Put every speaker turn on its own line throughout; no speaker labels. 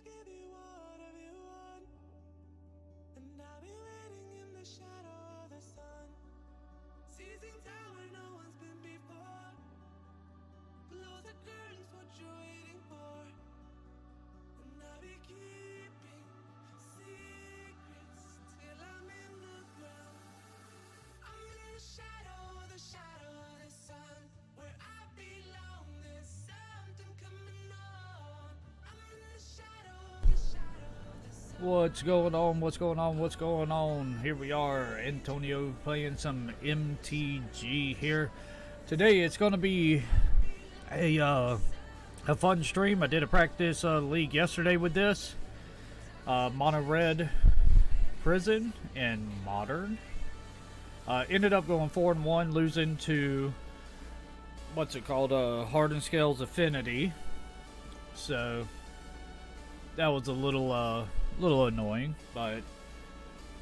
give you whatever you want, and I'll be waiting in the shadow of the sun, seizing time where no one's been before. Close the curtains, what you're waiting for, and I'll be keeping secrets till I'm in the ground. I'm in the shadow of the sun, where I belong. There's something coming on. I'm in the shadow of the sun.
What's going on? What's going on? What's going on? Here we are, Antonio, playing some MTG here. Today it's going to be a fun stream. I did a practice league yesterday with this. Mono Red Prison and Modern. Ended up going 4-1, losing to what's it called? Hardened Scales Affinity. So that was a little annoying, but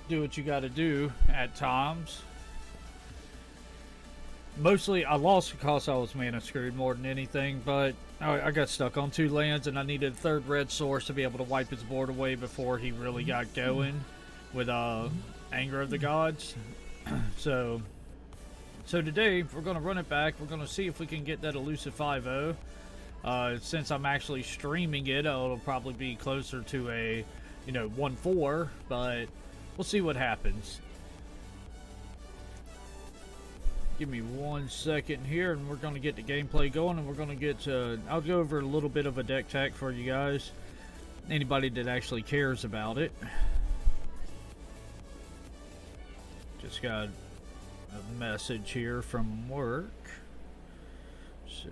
do what you got to do at times. Mostly, I lost because I was mana screwed more than anything, but I got stuck on 2 lands, and I needed a 3rd red source to be able to wipe his board away before he really got going with Anger of the Gods. So today, we're going to run it back. We're going to see if we can get that elusive 5-0. Since I'm actually streaming it, it'll probably be closer to a 1-4, but we'll see what happens. Give me 1 second here, and we're going to get the gameplay going, and we're going to get to... I'll go over a little bit of a deck tech for you guys. Anybody that actually cares about it. Just got a message here from work. So...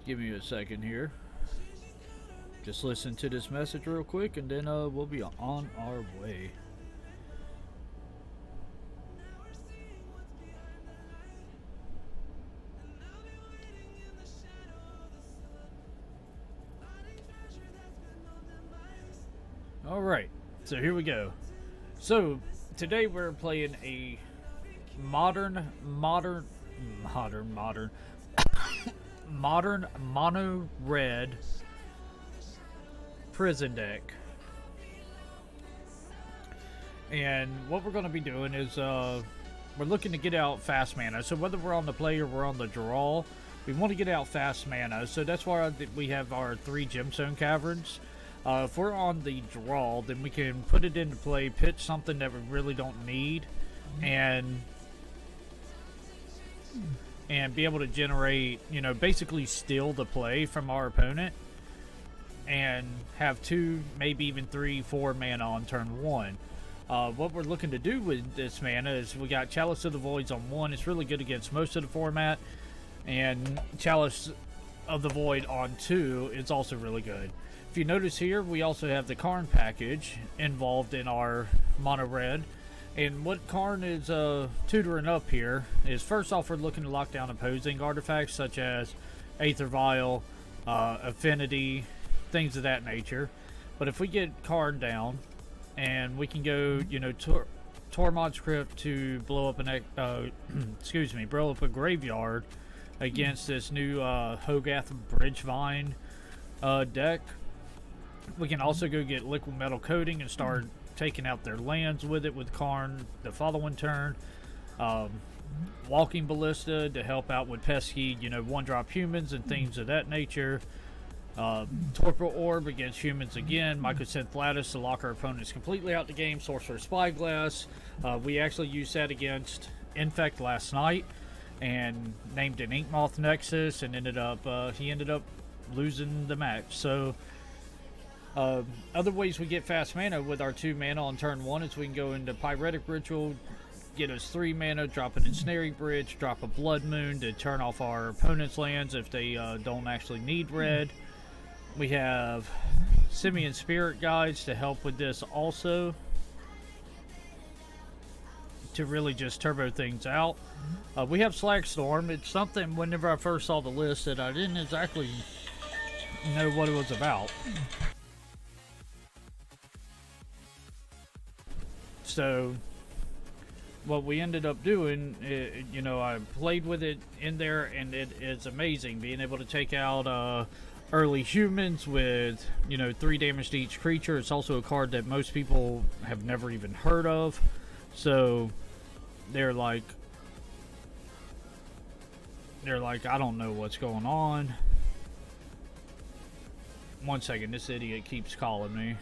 give me a second here. Just listen to this message real quick, and then we'll be on our way. Alright, so here we go. So, today we're playing a modern mono red prison deck. And what we're going to be doing is we're looking to get out fast mana. So whether we're on the play or we're on the draw, we want to get out fast mana. So that's why we have our 3 Gemstone Caverns. If we're on the draw, then we can put it into play, pitch something that we really don't need, and be able to generate, basically steal the play from our opponent, and have 2, maybe even 3, 4 mana on turn 1. What we're looking to do with this mana is we got Chalice of the Voids on 1. It's really good against most of the format, and Chalice of the Void on 2 is also really good. If you notice here, we also have the Karn package involved in our mono red. And what Karn is tutoring up here is, first off, we're looking to lock down opposing artifacts such as Aether Vial, Affinity, things of that nature. But if we get Karn down, and we can go, Tormod's Crypt to blow up blow up a graveyard against this new Hogath Bridgevine deck. We can also go get Liquid Metal Coating and start taking out their lands with it with Karn the following turn. Walking Ballista to help out with pesky, 1-drop humans and things of that nature. Torpor Orb against humans again. Mycosynth Lattice to lock our opponents completely out the game. Sorcerer's Spyglass. We actually used that against Infect last night and named an Inkmoth Nexus, and he ended up losing the match. So other ways we get fast mana with our 2 mana on turn 1 is we can go into Pyretic Ritual, get us 3 mana, drop an Ensnaring Bridge, drop a Blood Moon to turn off our opponent's lands if they don't actually need red. We have Simian Spirit Guides to help with this also, to really just turbo things out. We have Slag Storm. It's something, whenever I first saw the list, that I didn't exactly know what it was about. So what we ended up doing, you know, I played with it in there, and it is amazing being able to take out early humans with, you know, 3 damage to each creature. It's also a card that most people have never even heard of, so they're like, I don't know what's going on. One second, this idiot keeps calling me.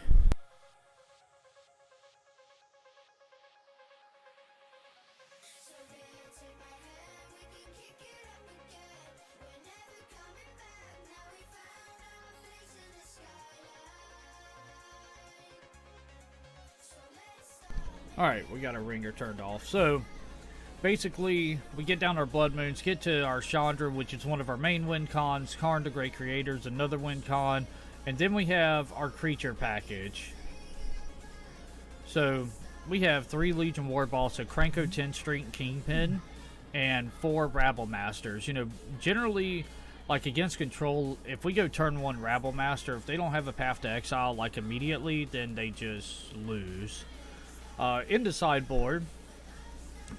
Alright, we got our ringer turned off. So, basically, we get down our Blood Moons, get to our Chandra, which is one of our main win cons, Karn the Great Creators, another win con, and then we have our creature package. So, we have 3 Legion War Boss, a Krenko 10 Street Kingpin, and 4 Rabble Masters. You know, generally, like against control, if we go turn 1 Rabble Master, if they don't have a path to exile, like immediately, then they just lose. In the sideboard,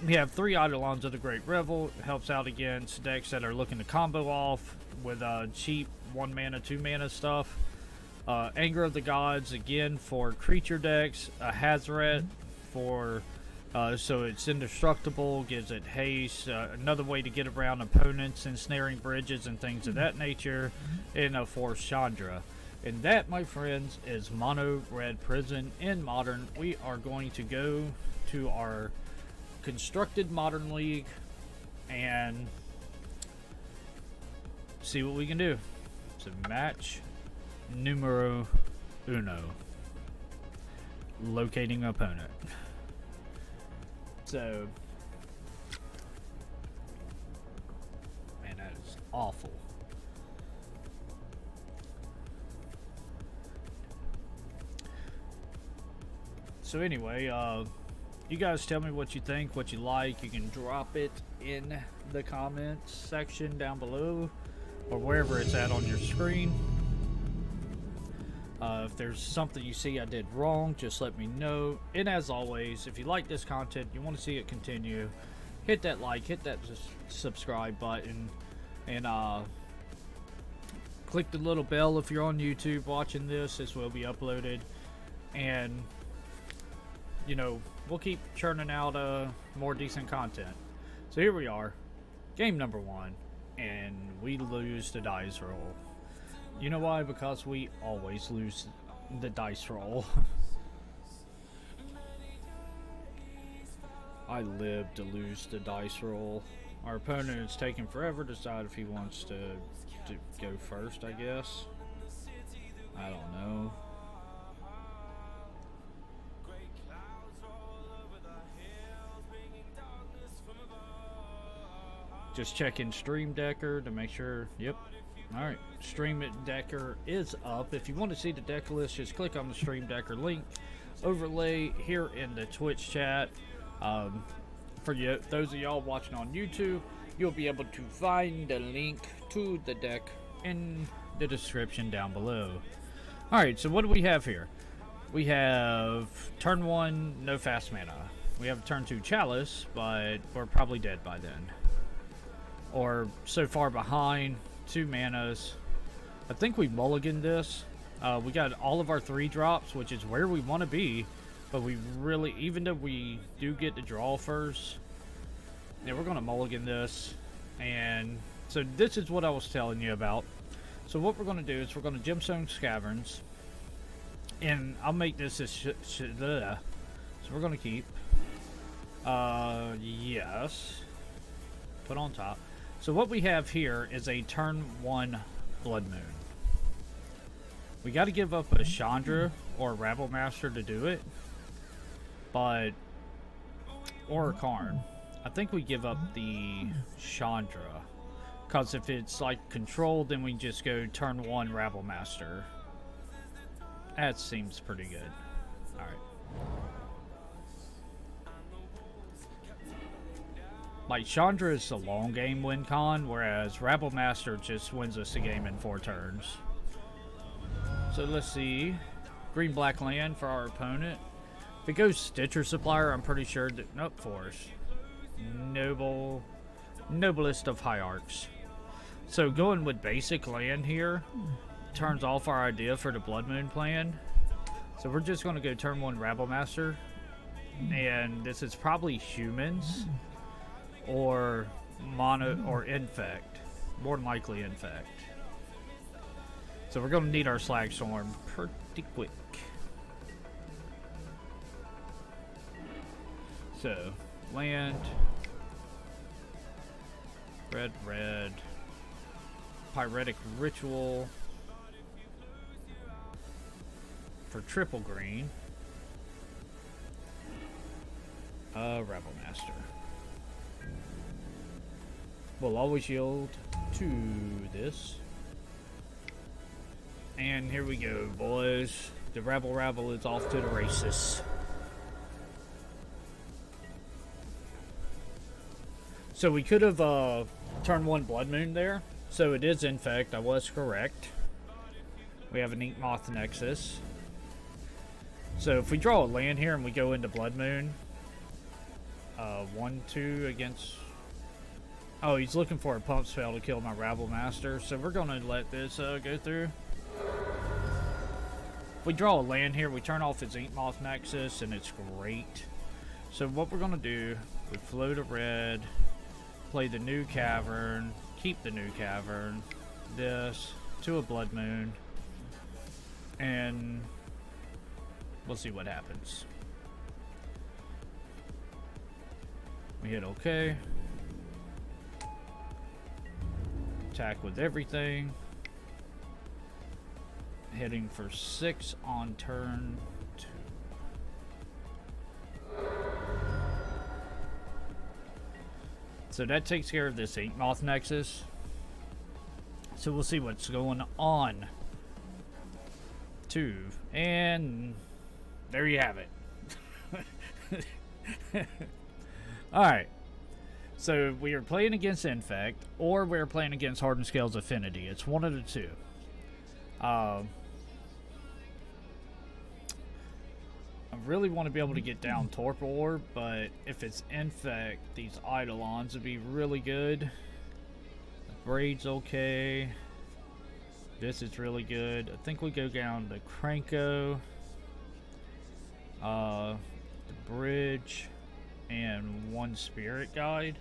we have 3 Eidolons of the Great Revel. It helps out against decks that are looking to combo off with cheap 1 mana, 2 mana stuff. Anger of the Gods, again, for creature decks. Hazoret for, so it's indestructible, gives it haste. Another way to get around opponents, ensnaring bridges and things of that nature. And for Chandra. And that, my friends, is Mono Red Prison in Modern. We are going to go to our constructed Modern League and see what we can do. So match numero uno. Locating opponent. So, man, that is awful. So anyway, you guys tell me what you think, what you like. You can drop it in the comments section down below, or wherever it's at on your screen. If there's something you see I did wrong, just let me know. And as always, if you like this content, you want to see it continue, hit that like, hit that subscribe button, and click the little bell if you're on YouTube watching this. This will be uploaded, and you know, we'll keep churning out more decent content. So here we are, game number 1, and we lose the dice roll. You know why? Because we always lose the dice roll. I live to lose the dice roll. Our opponent is taking forever to decide if he wants to go first, I guess. I don't know. Just checking Stream Decker to make sure. Yep. Alright. Stream Decker is up. If you want to see the deck list, just click on the Stream Decker link overlay here in the Twitch chat. For you, those of y'all watching on YouTube, you'll be able to find the link to the deck in the description down below. Alright, so what do we have here? We have turn 1, no fast mana. We have turn 2 Chalice, but we're probably dead by then. Or so far behind, 2 manas. I think we mulliganed this. We got all of our 3 drops, which is where we want to be. But we really, even though we do get to draw first, yeah, we're going to mulligan this. And so this is what I was telling you about. So what we're going to do is we're going to Gemstone Caverns. And I'll make this as so we're going to keep. Yes. Put on top. So what we have here is a turn 1 Blood Moon. We got to give up a Chandra or a Rabble Master to do it. But, or a Karn. I think we give up the Chandra. Because if it's like controlled, then we just go turn 1 Rabble Master. That seems pretty good. Alright. Like, Chandra is a long game win con, whereas Rabble Master just wins us the game in 4 turns. So let's see. Green-black land for our opponent. If it goes Stitcher Supplier, I'm pretty sure that... Nope, Forest. Noblest of Hierarchs. So going with basic land here turns off our idea for the Blood Moon plan. So we're just going to go turn 1 Rabblemaster. And this is probably humans or Infect. More than likely Infect. So we're going to need our Slag Storm pretty quick. So, land. Red. Pyretic Ritual. For triple green. Rabblemaster. We'll always yield to this. And here we go, boys. The Rabble is off to the races. So we could have turned 1 Blood Moon there. So it is Infect. I was correct. We have an Inkmoth Nexus. So if we draw a land here and we go into Blood Moon, 1-2 against... Oh, he's looking for a pump spell to kill my Rabblemaster. So we're going to let this go through. If we draw a land here, we turn off his Inkmoth Nexus, and it's great. So what we're going to do, we float a red, play the new Cavern, keep the new Cavern, this, to a Blood Moon, and we'll see what happens. We hit OK. Attack with everything. Hitting for 6 on turn 2. So that takes care of this Inkmoth Nexus. So we'll see what's going on. 2. And there you have it. Alright. So we are playing against Infect, or we're playing against Hardened Scales Affinity. It's one of the two. I really want to be able to get down Torpor Orb, but if it's Infect, these Eidolons would be really good. The Braid's okay. This is really good. I think we go down to Krenko, the Bridge, and 1 Spirit Guide.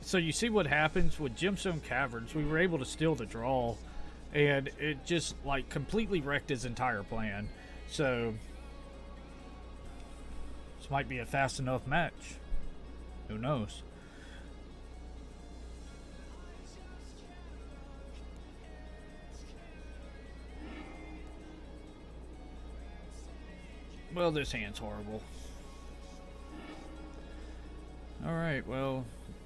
So you see what happens with Gemstone Caverns. We were able to steal the draw, and it just like completely wrecked his entire plan. So this might be a fast enough match. Who knows? Well, this hand's horrible. Alright, well,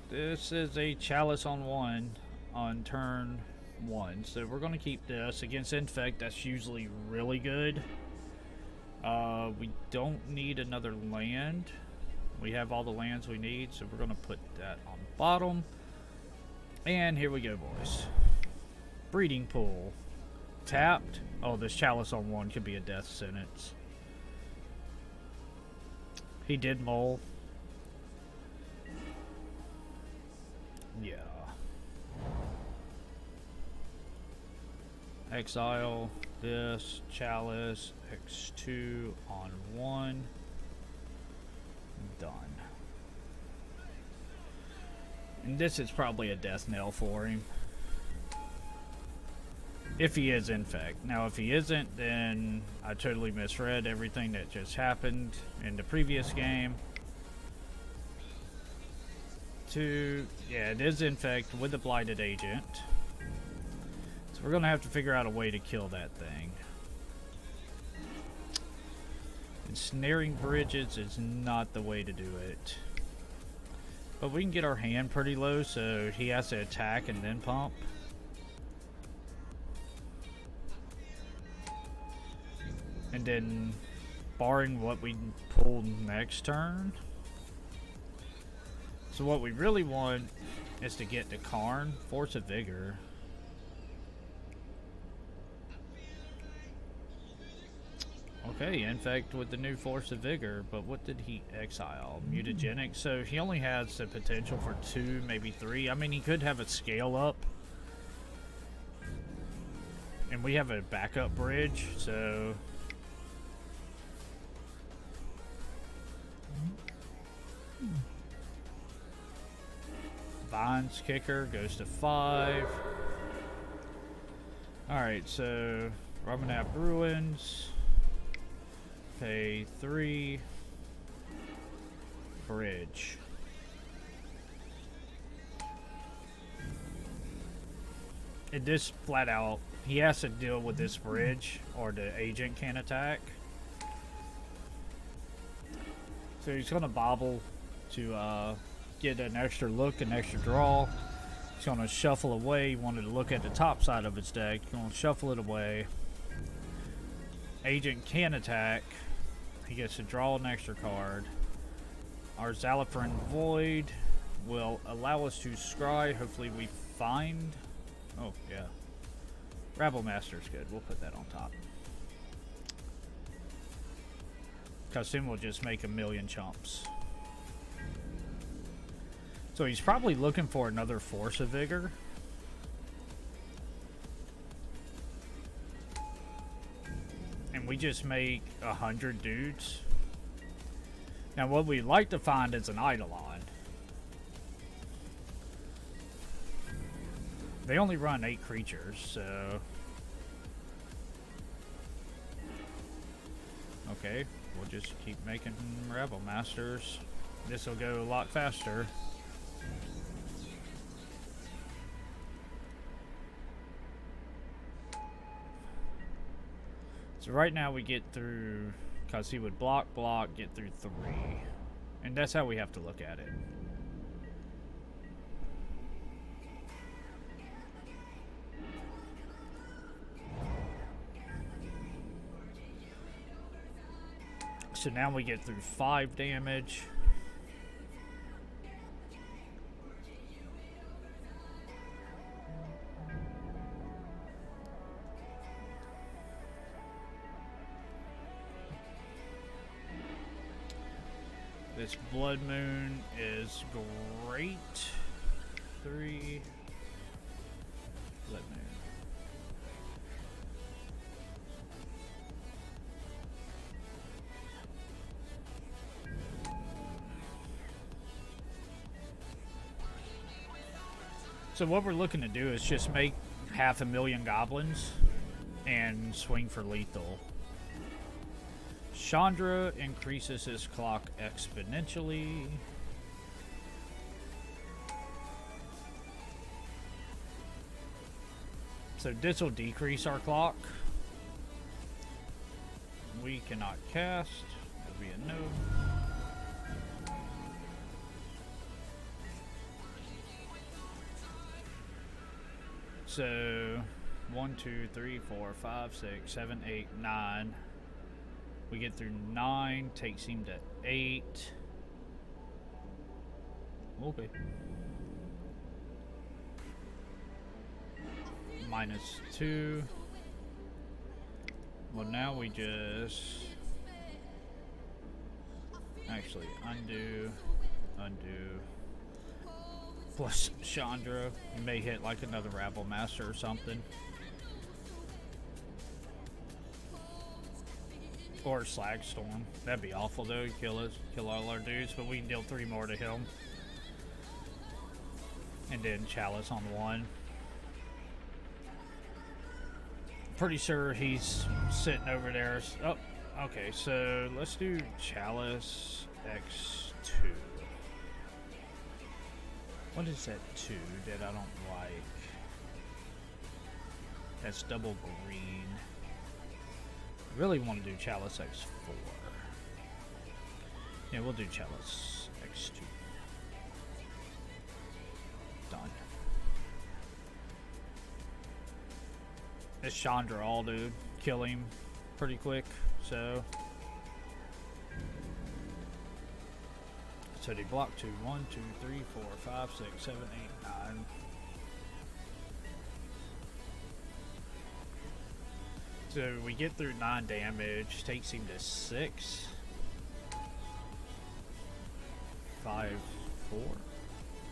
this is a Chalice on 1 on turn 1. So we're going to keep this. Against Infect, that's usually really good. We don't need another land. We have all the lands we need, so we're going to put that on bottom. And here we go, boys. Breeding Pool. Tapped. Oh, this Chalice on 1 could be a death sentence. He did mull. Yeah. Exile this Chalice X2 on 1. Done. And this is probably a death knell for him. If he is Infect. Now if he isn't, then I totally misread everything that just happened in the previous game. 2, yeah, it is Infect with the Blighted Agent. So we're going to have to figure out a way to kill that thing. Ensnaring Bridges is not the way to do it. But we can get our hand pretty low, so he has to attack and then pump. And then, barring what we pull next turn. So what we really want is to get to Karn, Force of Vigor. Okay, infect with the new Force of Vigor, but what did he exile? Mutagenic, so he only has the potential for 2, maybe 3. I mean, he could have a scale up. And we have a backup bridge, so... Vine's kicker goes to 5. Alright, so... Ramanap Ruins... Pay 3. Bridge. It just flat out, he has to deal with this bridge or the agent can't attack. So he's going to bobble to get an extra look, an extra draw. He's going to shuffle away. He wanted to look at the top side of his deck. He's going to shuffle it away. Agent can attack. He gets to draw an extra card. Our Zalafrin Void will allow us to scry. Hopefully we find... Oh, yeah. Rabble Master's good. We'll put that on top. Because then we'll just make a million chumps. So he's probably looking for another Force of Vigor. And we just make 100 dudes. Now what we'd like to find is an Eidolon. They only run 8 creatures, so... Okay, we'll just keep making Rabble Masters. This will go a lot faster. So right now we get through, because he would block, get through 3. And that's how we have to look at it. So now we get through 5 damage. This Blood Moon is great. 3 Blood Moon. So what we're looking to do is just make 500,000 goblins and swing for lethal. Chandra increases his clock exponentially. So this will decrease our clock. We cannot cast. That'll be a no. So 1, 2, 3, 4, 5, 6, 7, 8, 9. We get through 9, takes him to 8. Okay. -2. Well, now we just actually undo. Plus Chandra. You may hit like another Rabble Master or something. Or Slag Storm. That'd be awful though. Kill all our dudes, but we can deal 3 more to him. And then Chalice on 1. Pretty sure he's sitting over there. Oh, okay, so let's do Chalice X2. What is that 2 that I don't like? That's double green. I really want to do Chalice X4. Yeah, we'll do Chalice X2. Done. This Chandra all, dude. Kill him pretty quick, so... So they block 2. 1, 2, 3, 4, 5, 6, 7, 8, 9. So we get through 9 damage, takes him to 6. 5-4.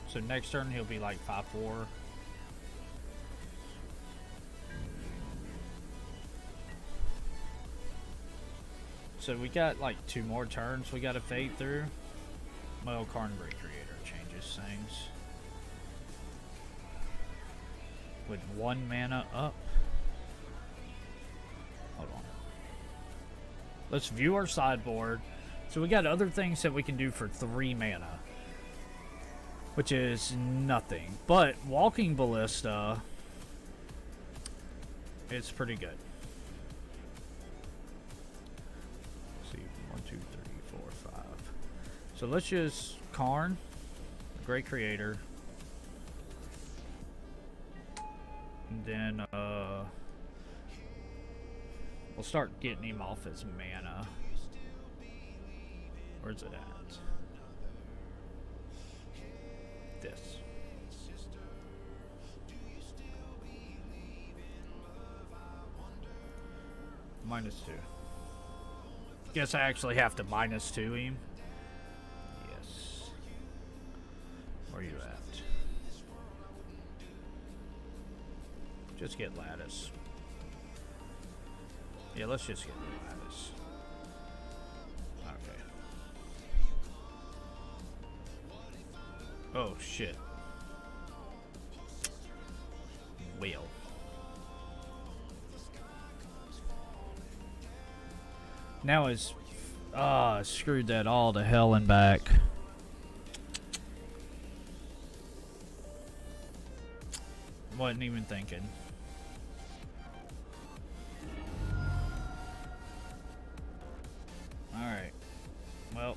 So next turn he'll be like 5-4. So we got like 2 more turns we gotta fade through. Well, Carnbury Creator changes things. With 1 mana up. Hold on. Let's view our sideboard. So we got other things that we can do for 3 mana. Which is nothing. But Walking Ballista is pretty good. Let's see, 1, 2, 3, 4, 5. So let's just Karn, the Great Creator. And then we'll start getting him off his mana. Where's it at? This. -2. Guess I actually have to -2 him. Yes. Where you at? Just get Lattice. Yeah, let's just get Lattice. Okay. Oh, shit. Well. Now it's... screwed that all to hell and back. Wasn't even thinking. Alright. Well.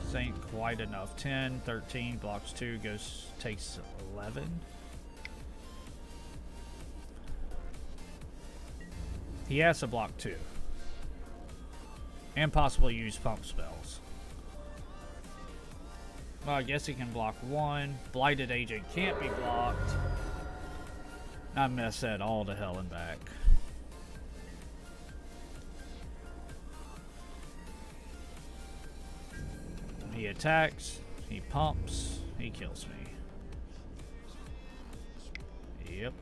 This ain't quite enough. 10, 13, blocks 2, takes 11. He has to block 2. And possibly use pump spells. Well, I guess he can block 1. Blighted Agent can't be blocked. I messed that all to hell and back. He attacks, he pumps, he kills me. Yep.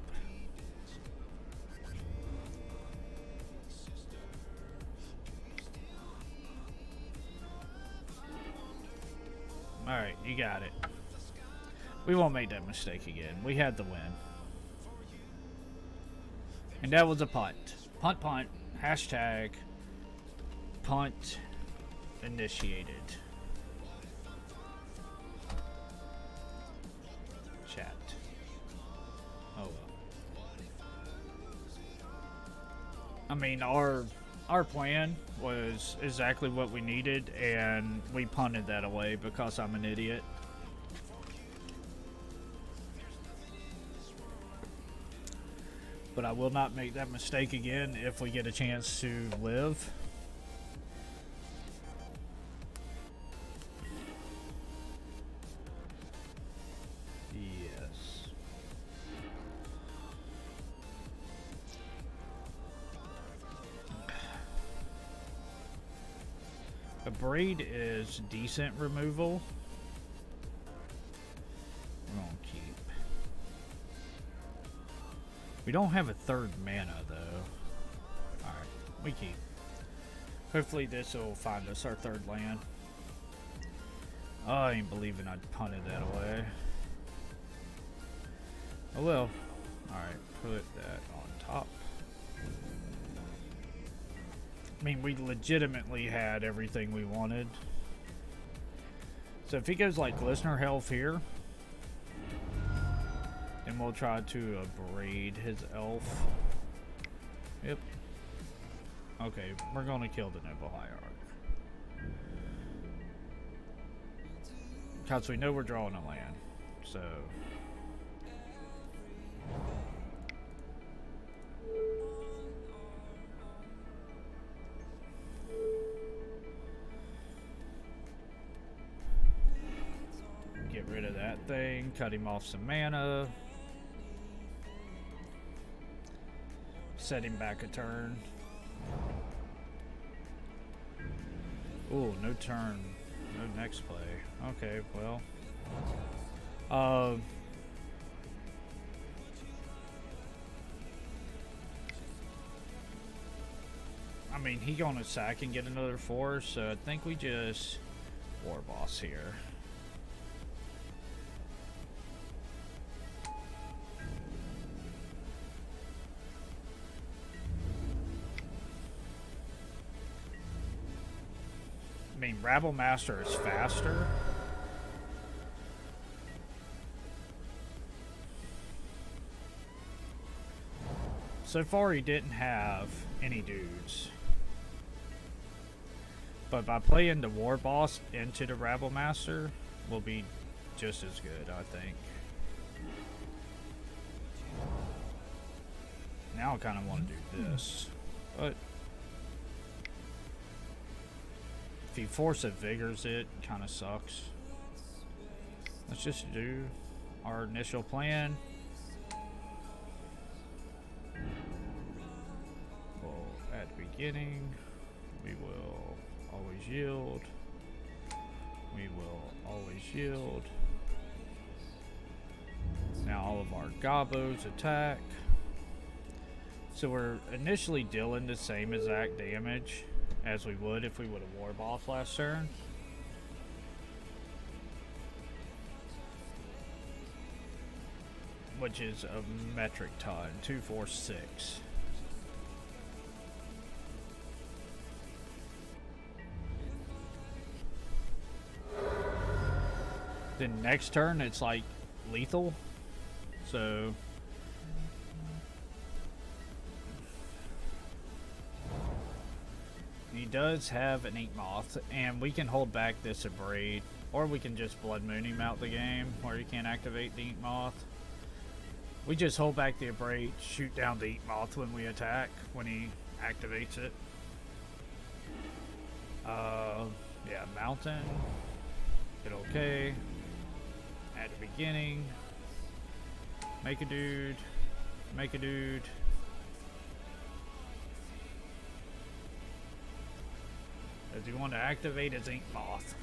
Alright, you got it. We won't make that mistake again. We had the win. And that was a punt. Punt, punt. Hashtag punt initiated. Chat. Oh well. I mean, our plan was exactly what we needed, and we punted that away because I'm an idiot. But I will not make that mistake again if we get a chance to live. Yes. A Braid is decent removal. We're gonna keep. We don't have a 3rd mana though. Alright, we keep. Hopefully this will find us our 3rd land. Oh, I ain't believing I punted that away. Oh well. Alright, put that on top. I mean, we legitimately had everything we wanted. So if he goes like Glistener Health here, then we'll try to abrade his elf. Yep. Okay, we're gonna kill the Noble Hierarch. Because we know we're drawing a land, so... Get rid of that thing, cut him off some mana. Set him back a turn. Ooh, no turn. No next play. Okay, well. I mean, he gonna sack and get another force, so I think we just war boss here. I mean, Rabble Master is faster. So far, he didn't have any dudes. But by playing the War Boss into the Rabble Master, will be just as good, I think. Now I kind of want to do this. But if he Force of Vigors it, kind of sucks. Let's just do our initial plan. Well, at the beginning, we will always yield. We will always yield. Now all of our Gobos attack. So we're initially dealing the same exact damage as we would if we would have War Boss last turn. Which is a metric ton, 246. Then next turn it's like lethal. So he does have an Ink Moth, and we can hold back this Abrade, or we can just Blood Moon him out the game where he can't activate the Ink Moth. We just hold back the Abrade, shoot down the Ink Moth when we attack, when he activates it. Yeah, Mountain. Hit okay. At the beginning. Make a dude. Make a dude. As you want to activate his Ink Moth.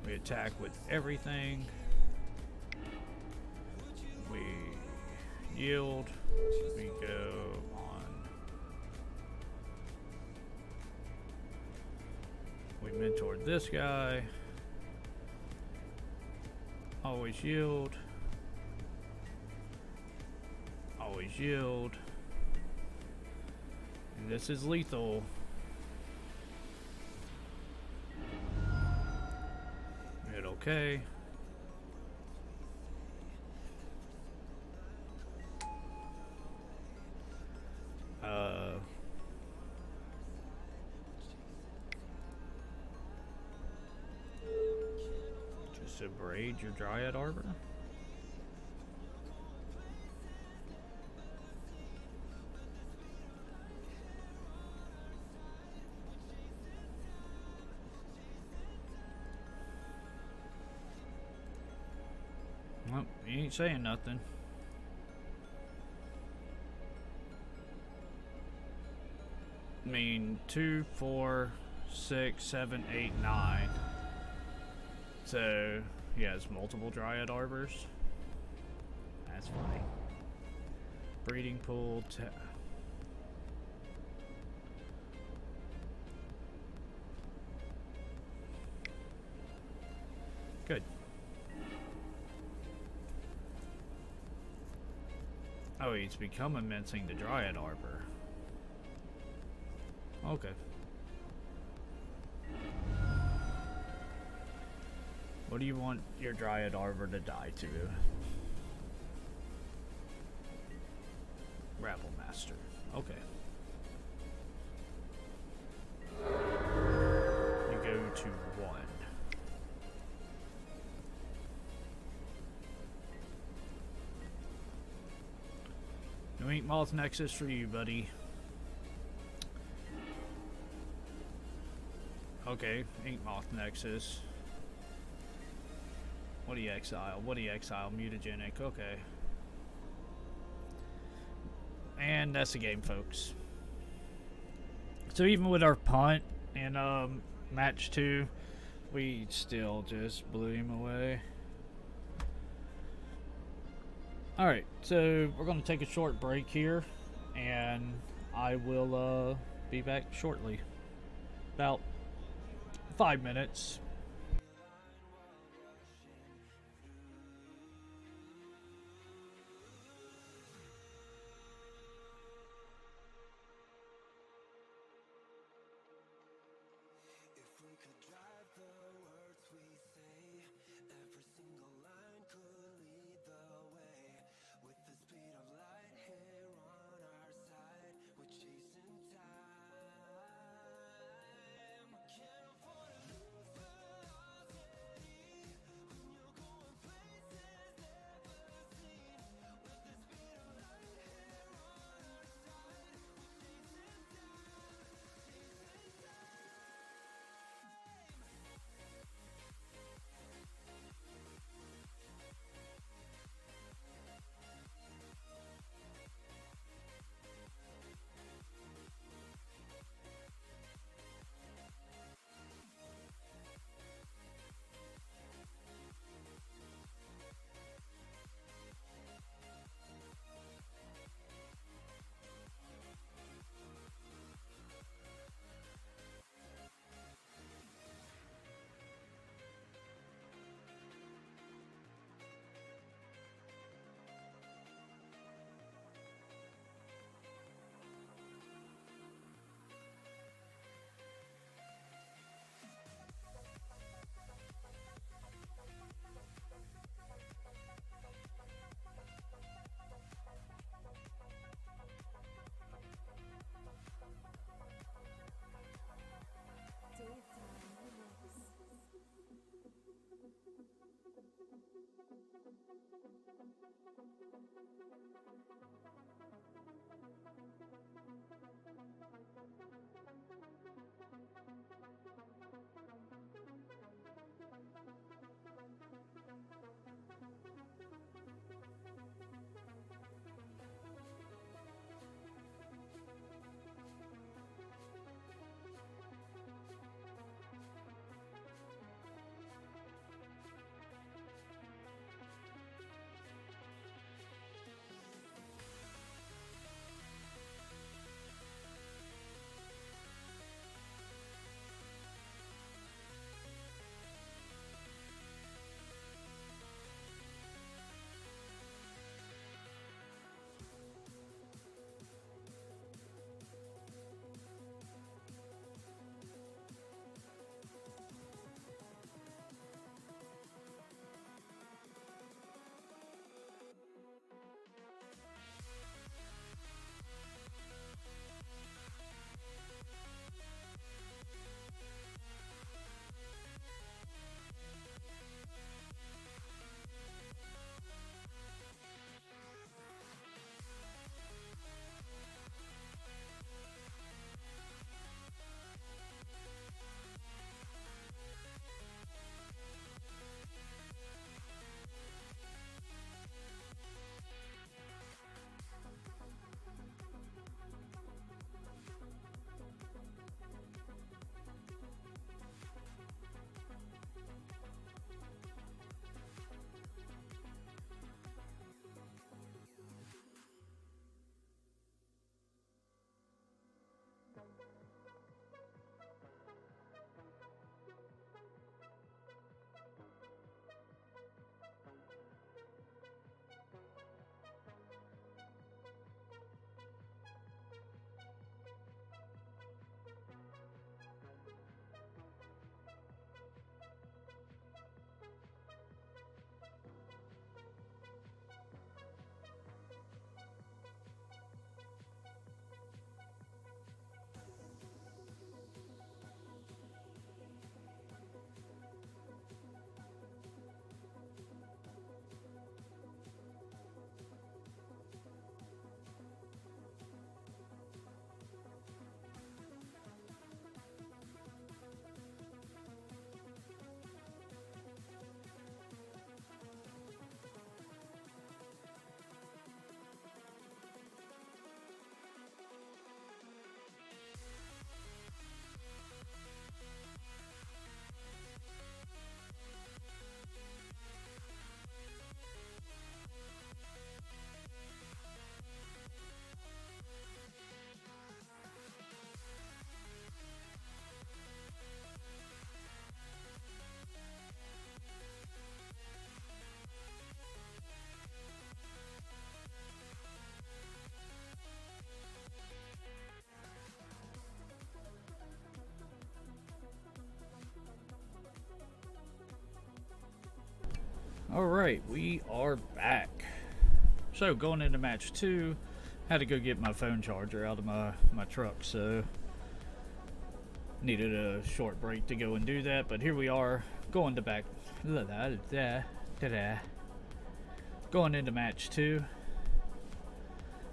We attack with everything. We yield. We go on. We mentor this guy. Always yield. Always yield. And this is lethal. Hit okay. Just abrade your Dryad Arbor. Well, he ain't saying nothing. I mean, 2, 4, 6, 7, 8, 9. So he has multiple Dryad Arbors. That's funny. Breeding pool. Good. Oh, he's become immencing the Dryad Arbor. Okay. What do you want your Dryad Arbor to die to? Rabble Master. Okay. You go to 1. No Ink Moth Nexus for you, buddy. Okay, Ink Moth Nexus. What do you exile? What do you exile? Mutagenic, okay. And that's the game, folks. So even with our punt in match 2, we still just blew him away. Alright, so we're going to take a short break here, and I will be back shortly. About 5 minutes. Alright, we are back. So, going into match 2, had to go get my phone charger out of my truck, so needed a short break to go and do that, but here we are, going into match 2.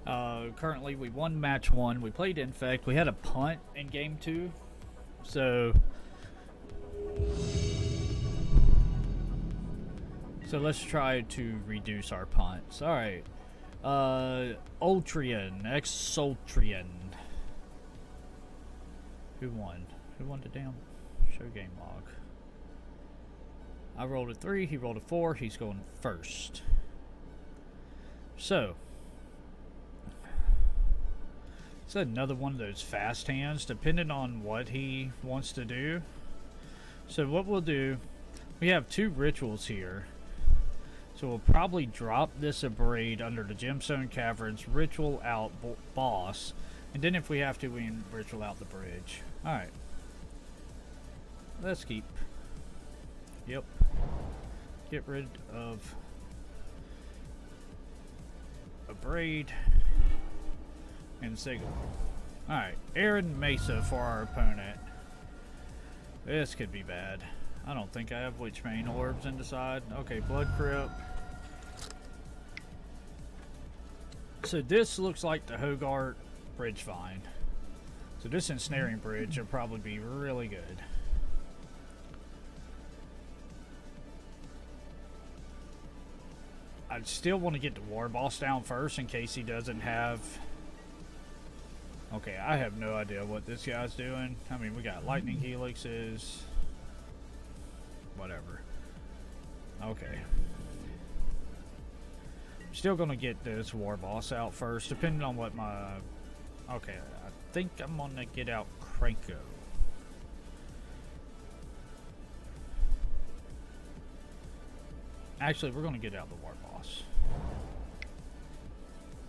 Currently, we won match 1. We played Infect. We had a punt in game 2, so let's try to reduce our punts. Alright. Ultrian. Exultrian. Who won? Who won the damn show game log? I rolled a 3. He rolled a 4. He's going first. So. It's another one of those fast hands, depending on what he wants to do. So what we'll do, we have 2 rituals here. So we'll probably drop this Abrade under the Gemstone Caverns, ritual out boss, and then if we have to, we can ritual out the bridge. Alright. Let's keep. Yep. Get rid of Abrade and Sigil. Alright, Aaron Mesa for our opponent. This could be bad. I don't think I have Witchbane orbs in the side. Okay, Blood Crypt. So this looks like the Hogarth Bridgevine. So this Ensnaring Bridge will probably be really good. I still want to get the War Boss down first in case he doesn't have... Okay, I have no idea what this guy's doing. I mean, we got Lightning Helixes. Whatever. Okay. Still gonna get this War Boss out first, depending on what my... Okay, I think I'm gonna get out Krenko. Actually, we're gonna get out the War Boss.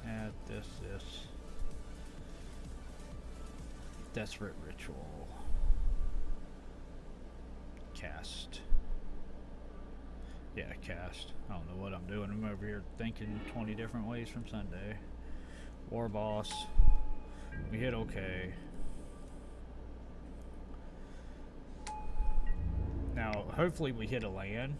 Add this. Desperate Ritual. Cast. Yeah, cast. I don't know what I'm doing. I'm over here thinking 20 different ways from Sunday. War Boss. We hit okay. Now, hopefully we hit a land.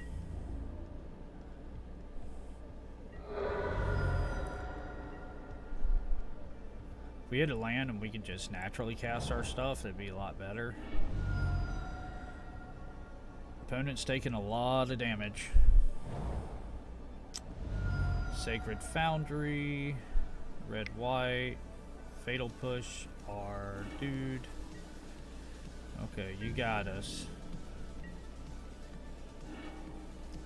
If we hit a land and we can just naturally cast our stuff, that'd be a lot better. Opponent's taking a lot of damage. Sacred Foundry, red white, Fatal Push, our dude. Okay, you got us.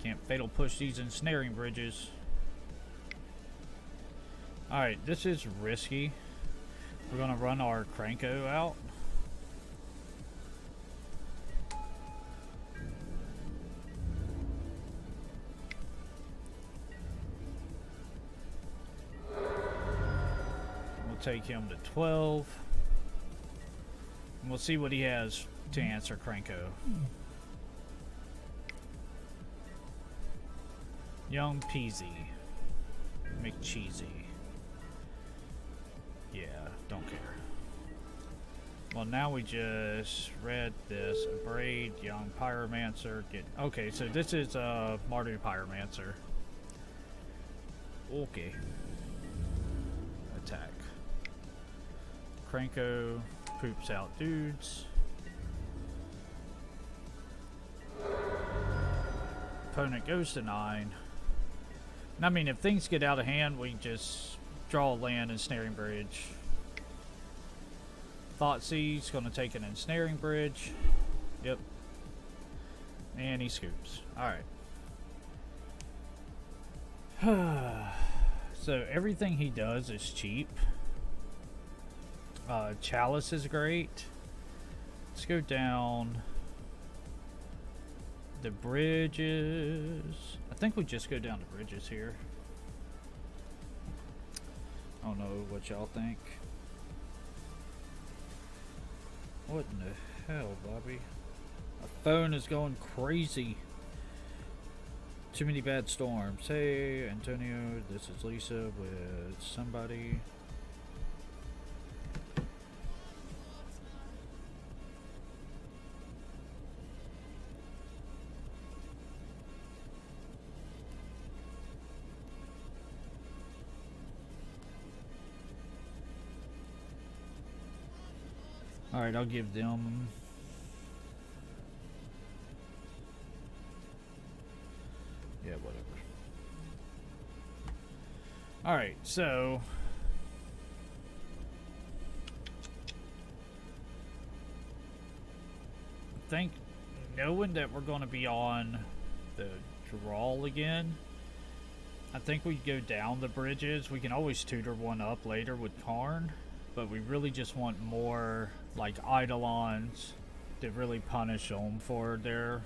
Can't Fatal Push these Ensnaring Bridges. Alright, this is risky. We're gonna run our Krenko out. Take him to 12. And we'll see what he has to answer Krenko. Young Peasy. McCheesy. Yeah, don't care. Well, now we just read this. Abrade, Young Pyromancer. Okay, so this is Mardu Pyromancer. Okay. Attack. Krenko poops out dudes. Opponent goes to 9. And I mean, if things get out of hand, we just draw a land and Ensnaring Bridge. Thoughtseize going to take an Ensnaring Bridge. Yep. And he scoops. Alright. So everything he does is cheap. Chalice is great. Let's go down the bridges. I think we just go down the bridges here. I don't know what y'all think. What in the hell, Bobby? My phone is going crazy. Too many bad storms. Hey, Antonio, this is Lisa with somebody. Alright, I'll give them... Yeah, whatever. Alright, so... I think, knowing that we're going to be on the drawl again, I think we go down the bridges. We can always tutor one up later with Karn, but we really just want more, like, Eidolons that really punish them for their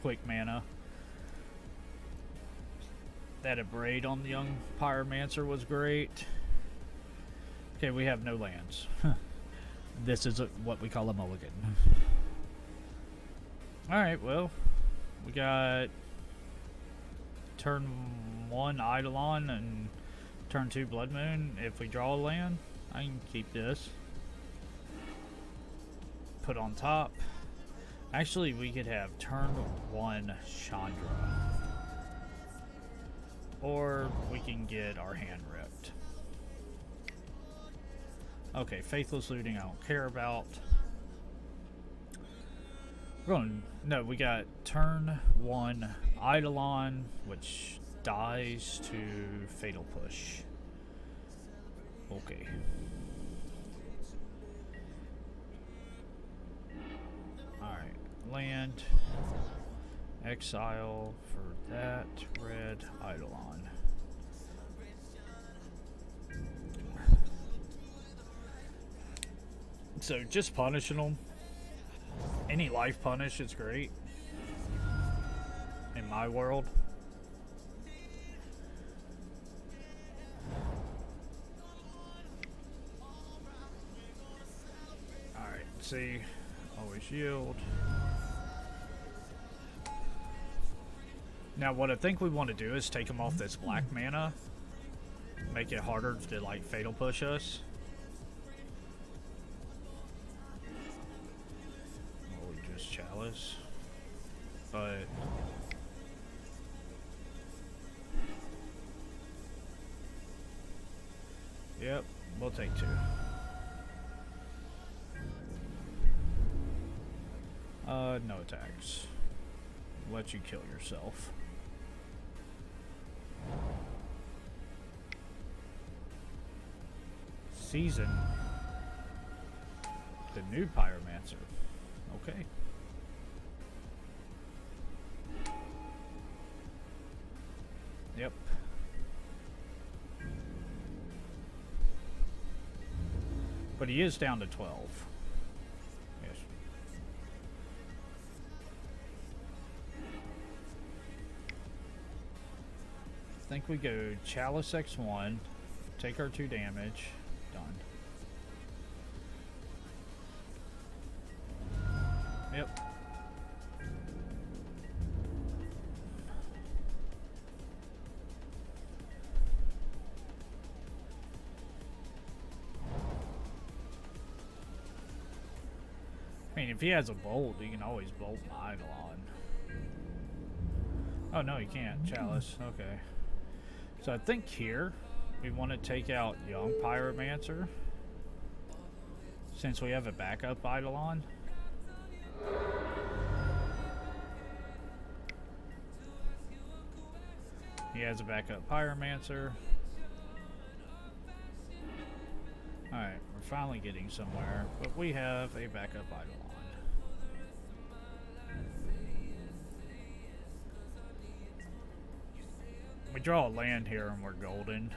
quick mana. That Abrade on the young Pyromancer was great. Okay, we have no lands. This is what we call a mulligan. Alright, well, we got turn 1 Eidolon and turn 2 Blood Moon. If we draw a land, I can keep this. Put on top. Actually, we could have turn 1 Chandra. Or we can get our hand ripped. Okay, Faithless Looting I don't care about. We're going, no, we got turn 1 Eidolon, which dies to Fatal Push. Okay. Alright, land. Exile for that red Eidolon. So just punishing them. Any life punish is great. In my world. Alright, see. Always yield. Now what I think we want to do is take them off this black mana. Make it harder to like fatal push us. Or just Chalice. But yep, we'll take 2. No attacks. Let you kill yourself. Season the new Pyromancer. Okay. Yep. But he is down to 12. Yes. I think we go Chalice X1, take our 2 damage. Done. Yep. I mean, if he has a bolt, he can always bolt my Eidolon. Oh, no, he can't. Chalice. Okay. So I think here we want to take out young Pyromancer since we have a backup Eidolon. He has a backup Pyromancer. Alright, we're finally getting somewhere, but we have a backup Eidolon. We draw a land here and we're golden.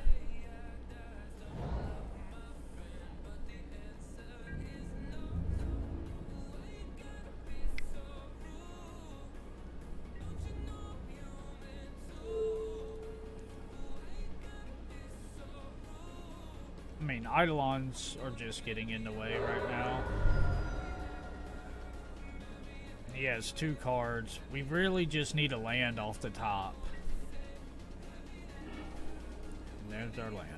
I mean, Eidolons are just getting in the way right now. He has 2 cards. We really just need a land off the top. And there's our land.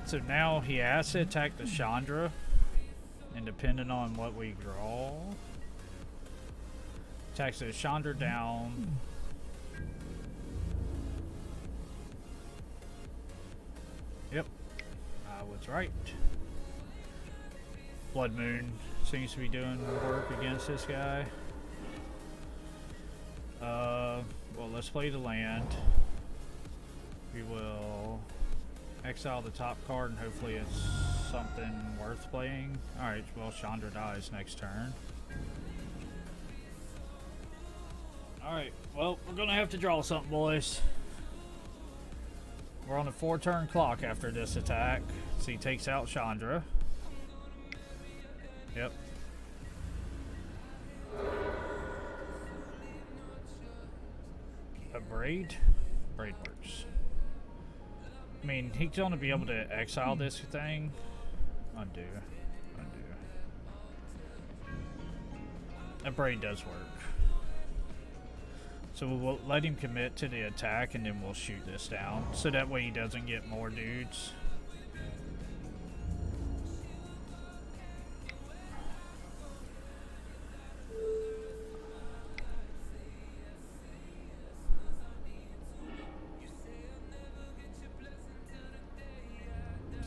So now he has to attack the Chandra, and depending on what we draw, attacks the Chandra down. Yep, I was right. Blood Moon seems to be doing work against this guy. Well, let's play the land. We will exile the top card and hopefully it's something worth playing. Alright, well, Chandra dies next turn. Alright, well, we're gonna have to draw something, boys. We're on a 4-turn clock after this attack. So he takes out Chandra. Yep. A Braid? Braid works. I mean, he's going to be able to exile this thing. Undo. A Braid does work. So we'll let him commit to the attack and then we'll shoot this down. So that way he doesn't get more dudes.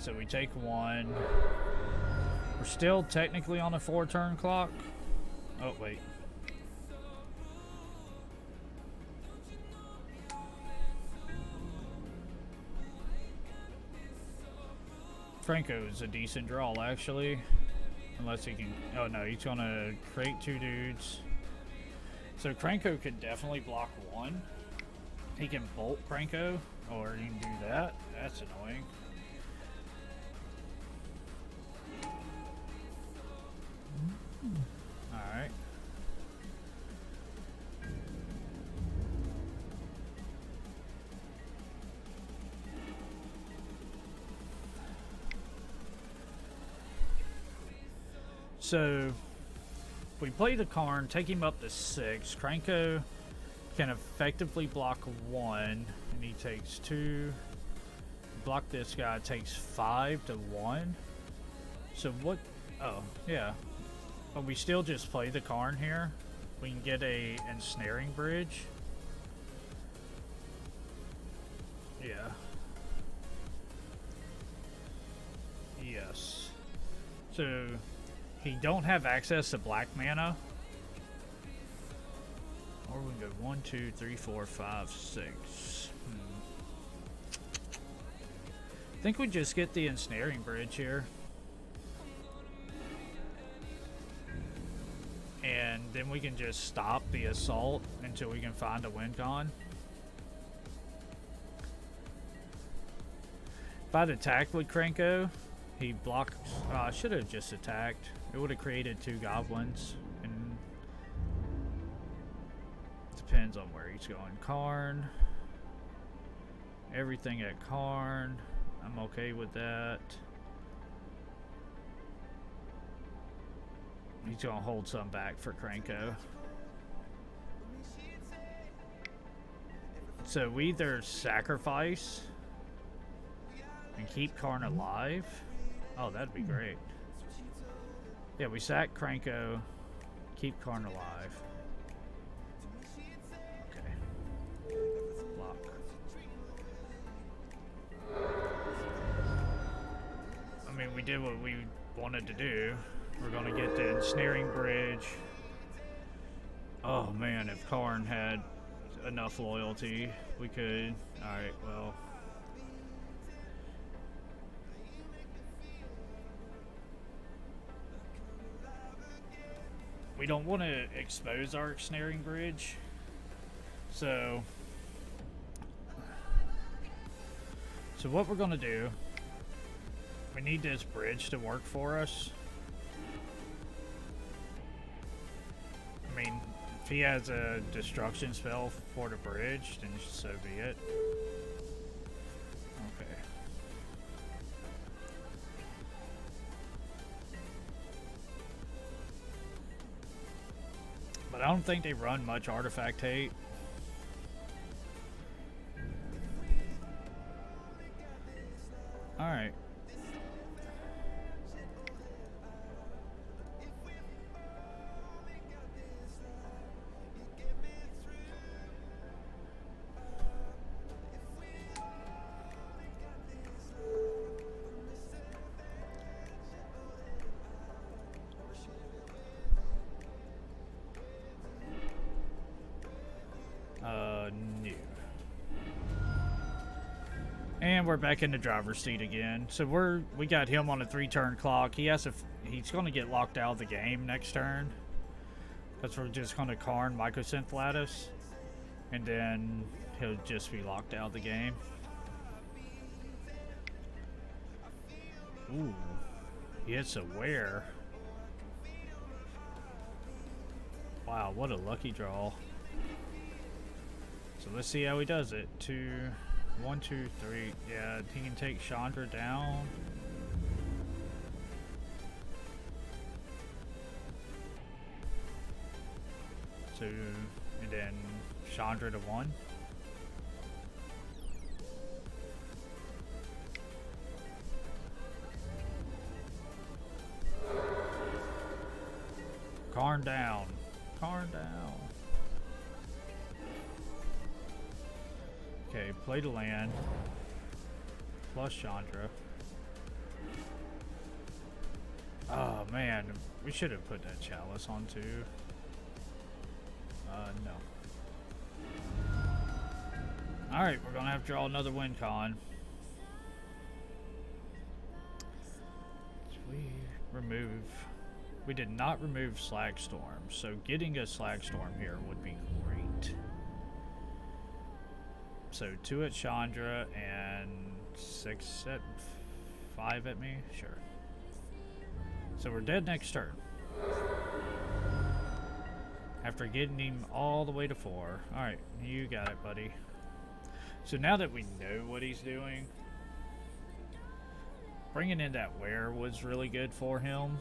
So we take one. We're still technically on a 4-turn clock. Oh, wait. Franco is a decent draw, actually. Unless he can... Oh, no, he's going to create 2 dudes. So Franco could definitely block 1. He can bolt Franco, or he can do that. That's annoying. Alright. So, if we play the Karn, take him up to 6. Kranko can effectively block 1, and he takes 2. Block this guy takes 5 to 1. So what? Oh, yeah. But we still just play the Karn here. We can get a ensnaring bridge. Yeah. Yes. So he don't have access to black mana. Or we can go 1, 2, 3, 4, 5, 6. I think we just get the ensnaring bridge here. And then we can just stop the assault until we can find a win con. If I'd attacked with Kranko, he blocked. I should have just attacked. It would have created 2 goblins. And depends on where he's going. Karn. Everything at Karn. I'm okay with that. He's gonna hold some back for Kranko. So we either sacrifice and keep Karn alive. Oh, that'd be great. Yeah, we sack Kranko, keep Karn alive. Okay. Block. I mean, we did what we wanted to do. We're gonna get the ensnaring bridge. Oh man, if Karn had enough loyalty, we could. Alright, well. We don't want to expose our ensnaring bridge. So what we're gonna do, we need this bridge to work for us. I mean, if he has a destruction spell for the bridge, then so be it. Okay. But I don't think they run much artifact hate. Alright. New. And we're back in the driver's seat again. So we got him on a 3-turn clock. He's going to get locked out of the game next turn. Because we're just going to Karn Mycosynth Lattice. And then he'll just be locked out of the game. Ooh. He hits a wear. Wow, what a lucky draw. So let's see how he does it. 1, 2, 3. Yeah, he can take Chandra down. And then Chandra to 1. Karn down. Karn down. Okay, play to land. Plus Chandra. Oh man, we should have put that Chalice on too. No. Alright, we're gonna have to draw another win con. We did not remove Slag Storm, so getting a Slag Storm here would be great. So 2 at Chandra and 6 at 5 at me? Sure. So we're dead next turn. After getting him all the way to 4. Alright, you got it, buddy. So now that we know what he's doing, bringing in that wear was really good for him.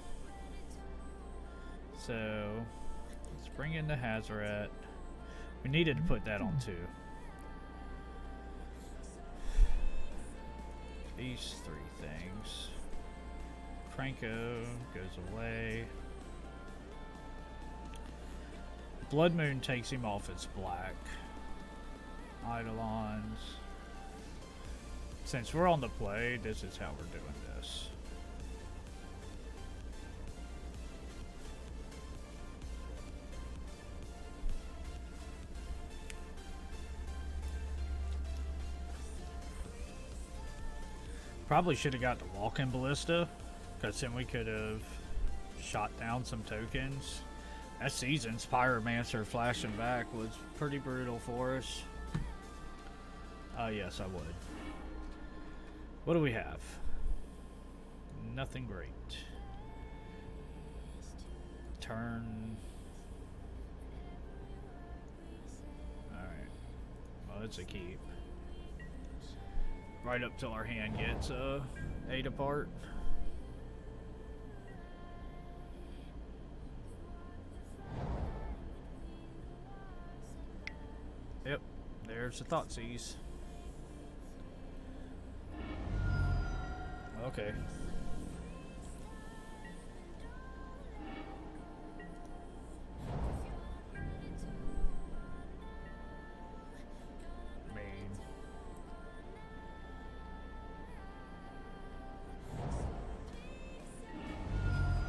So let's bring in the Hazoret. We needed to put that on 2. These 3 things. Krenko goes away. Blood Moon takes him off its black. Eidolons. Since we're on the play, this is how we're doing this. Probably should have got the Walk-in Ballista, because then we could have shot down some tokens. That season's Pyromancer flashing back was pretty brutal for us. Yes, I would. What do we have? Nothing great. Turn. Alright. Well, it's a keep. Right up till our hand gets 8 apart. Yep, there's the Thoughtseize. Okay.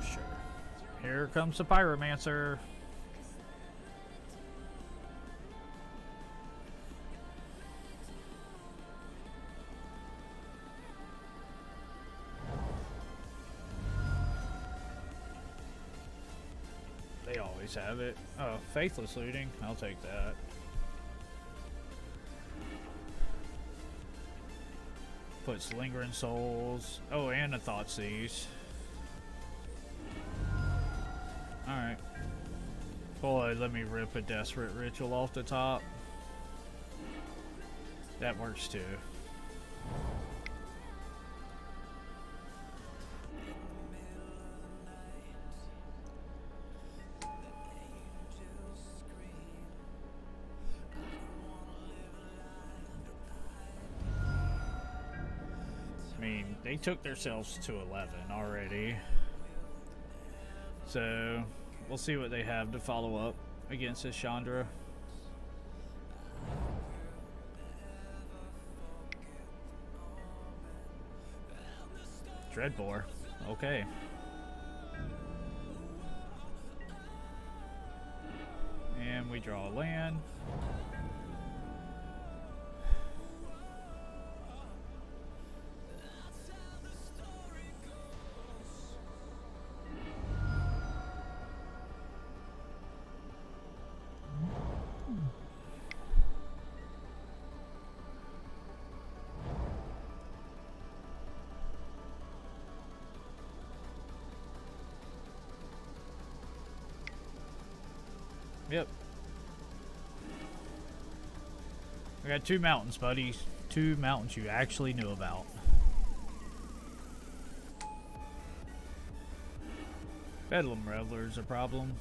Sure. Here comes the Pyromancer. They always have it. Oh, Faithless Looting. I'll take that. Puts Lingering Souls. Oh, and a Thoughtseize. Alright. Boy, let me rip a Desperate Ritual off the top. That works too. They took themselves to 11 already. So, we'll see what they have to follow up against this Chandra. Dreadbore. Okay. And we draw a land. Yep. I got 2 mountains, buddies. 2 mountains you actually knew about. Bedlam Reveler's a problem.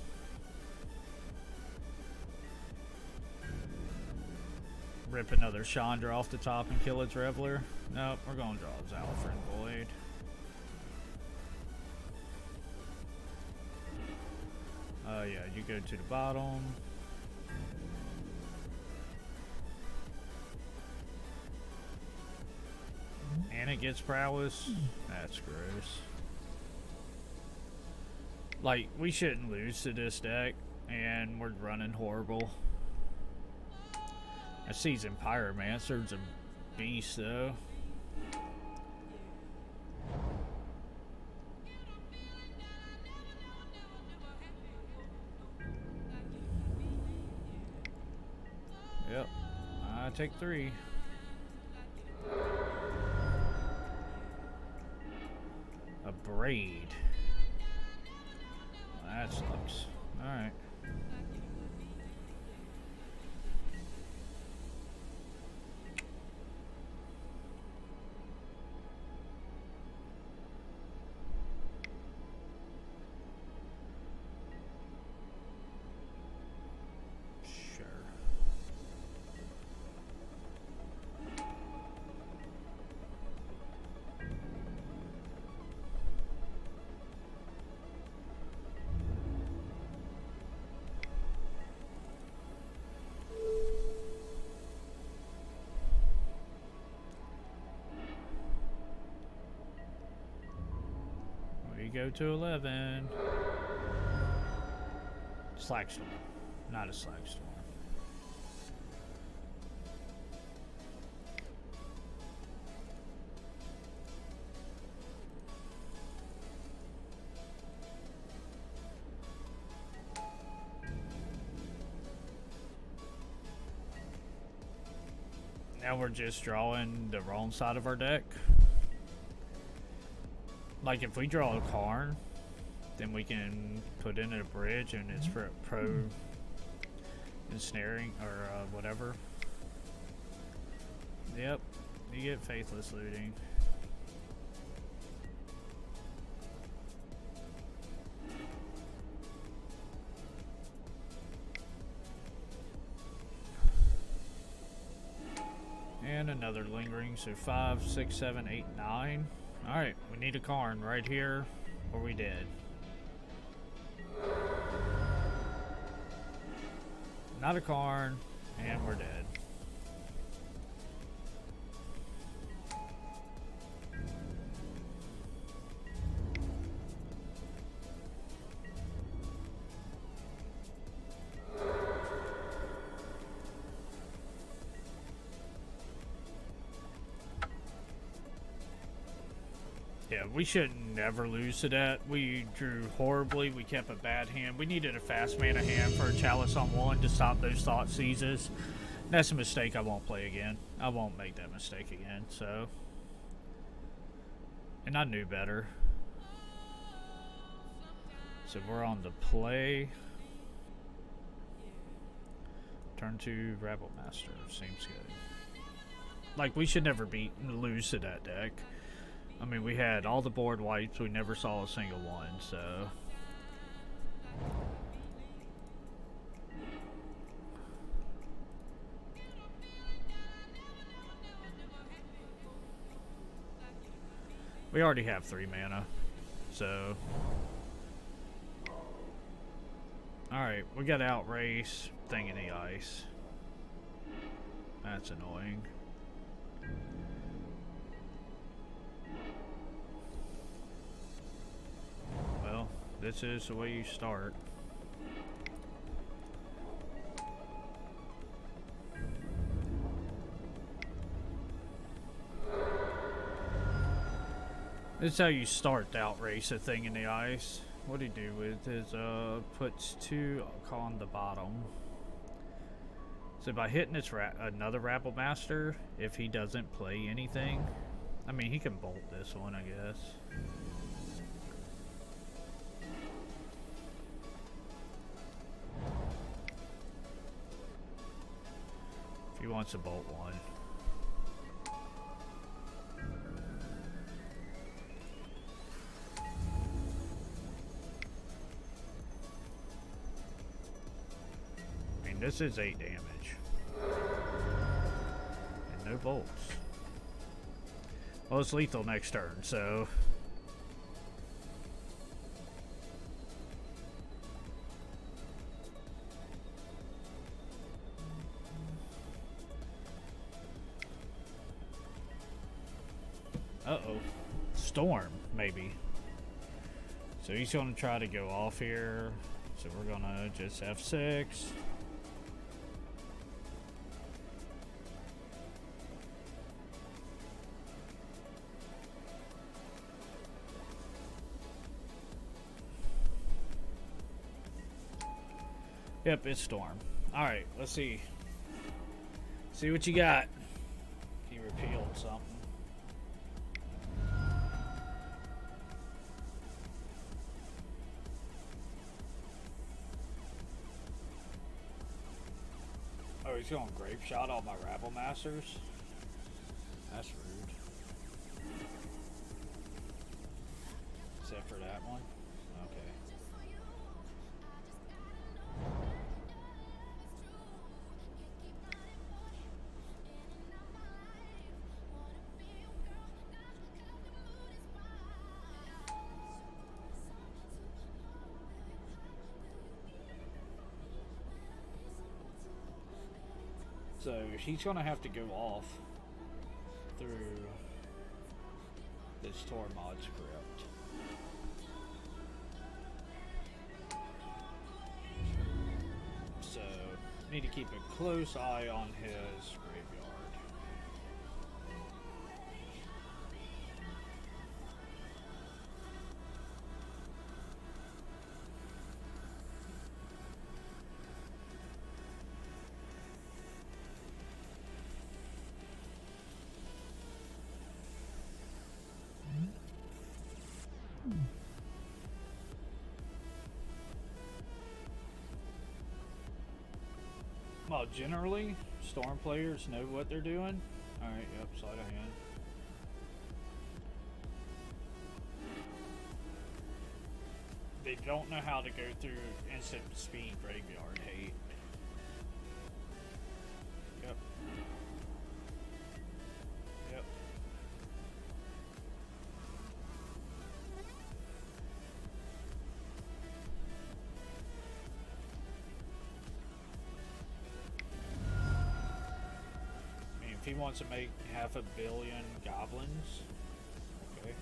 Rip another Chandra off the top and kill its Reveler. Nope, we're gonna draw Zalfrin Void. Yeah, you go to the bottom. And it gets prowess. That's gross. Like, we shouldn't lose to this deck, and we're running horrible. A Seasoned Pyromancer's a beast, though. Yep, I take 3. A Braid. That sucks. Alright. Go to 11. Slackstorm. Not a Slackstorm. Now we're just drawing the wrong side of our deck. Like, if we draw a Karn, then we can put in a bridge and it's for pro ensnaring or whatever. Yep, you get Faithless Looting. And another Lingering, so 5, 6, 7, 8, 9. Alright, we need a Karn right here, or we dead. Not a Karn, and we're dead. Yeah, we should never lose to that. We drew horribly. We kept a bad hand. We needed a fast mana hand for a Chalice on 1 to stop those Thought Seizes. That's a mistake I won't play again. I won't make that mistake again, so. And I knew better. So we're on the play. Turn to Rabble Master. Seems good. Like, we should never lose to that deck. I mean, we had all the board wipes. We never saw a single one, so. We already have 3 mana, so... Alright, we got Outrace, Thing in the Ice. That's annoying. Well, this is the way you start. This is how you start the Outrace, a Thing in the Ice. What do you do with his, puts 2 on the bottom. So by hitting this another Rabble Master, if he doesn't play anything, I mean, he can bolt this one, I guess. If he wants to bolt one. This is 8 damage. And no bolts. Well, it's lethal next turn, so... Uh-oh. Storm, maybe. So he's going to try to go off here. So we're going to just F6. Yep, it's Storm. Alright, let's see. See what you got. He repealed something. Oh, he's going Grape Shot on my Rabble Masters? That's rude. Except for that one? Okay. So he's gonna have to go off through this Tormod script. So need to keep a close eye on his graveyard. Well, generally, Storm players know what they're doing. Alright, yep, sleight of hand. They don't know how to go through instant speed graveyard hate. Yep. Yep. If he wants to make 500 million goblins, okay.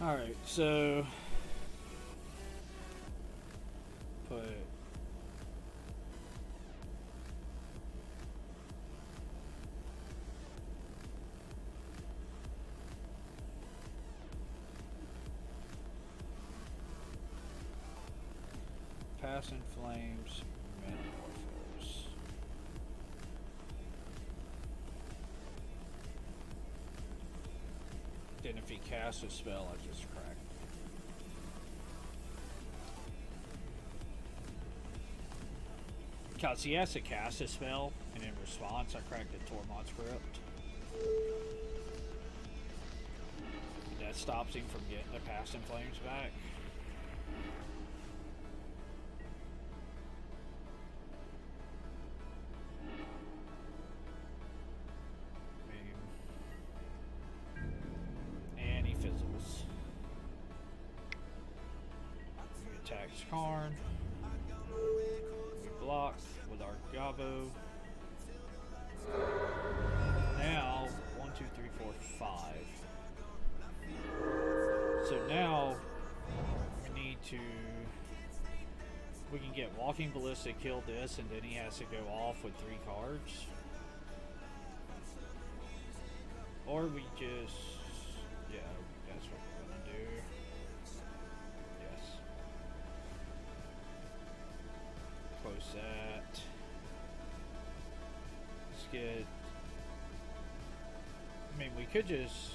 Alright, so put Passing Flames, Metamorphose. Then if he casts a spell, I just crack. Because he has to cast a spell, and in response, I cracked the Tormod script. That stops him from getting the Passing Flames back. And he fizzles. He attacks Karn. We block with our Gabo. Now, 1, 2, 3, 4, 5. So now, we need to... We can get Walking Ballista, kill this, and then he has to go off with 3 cards. Or we just... Yeah, that's what we're gonna do. Yes. Close that. Let's get... I mean, we could just...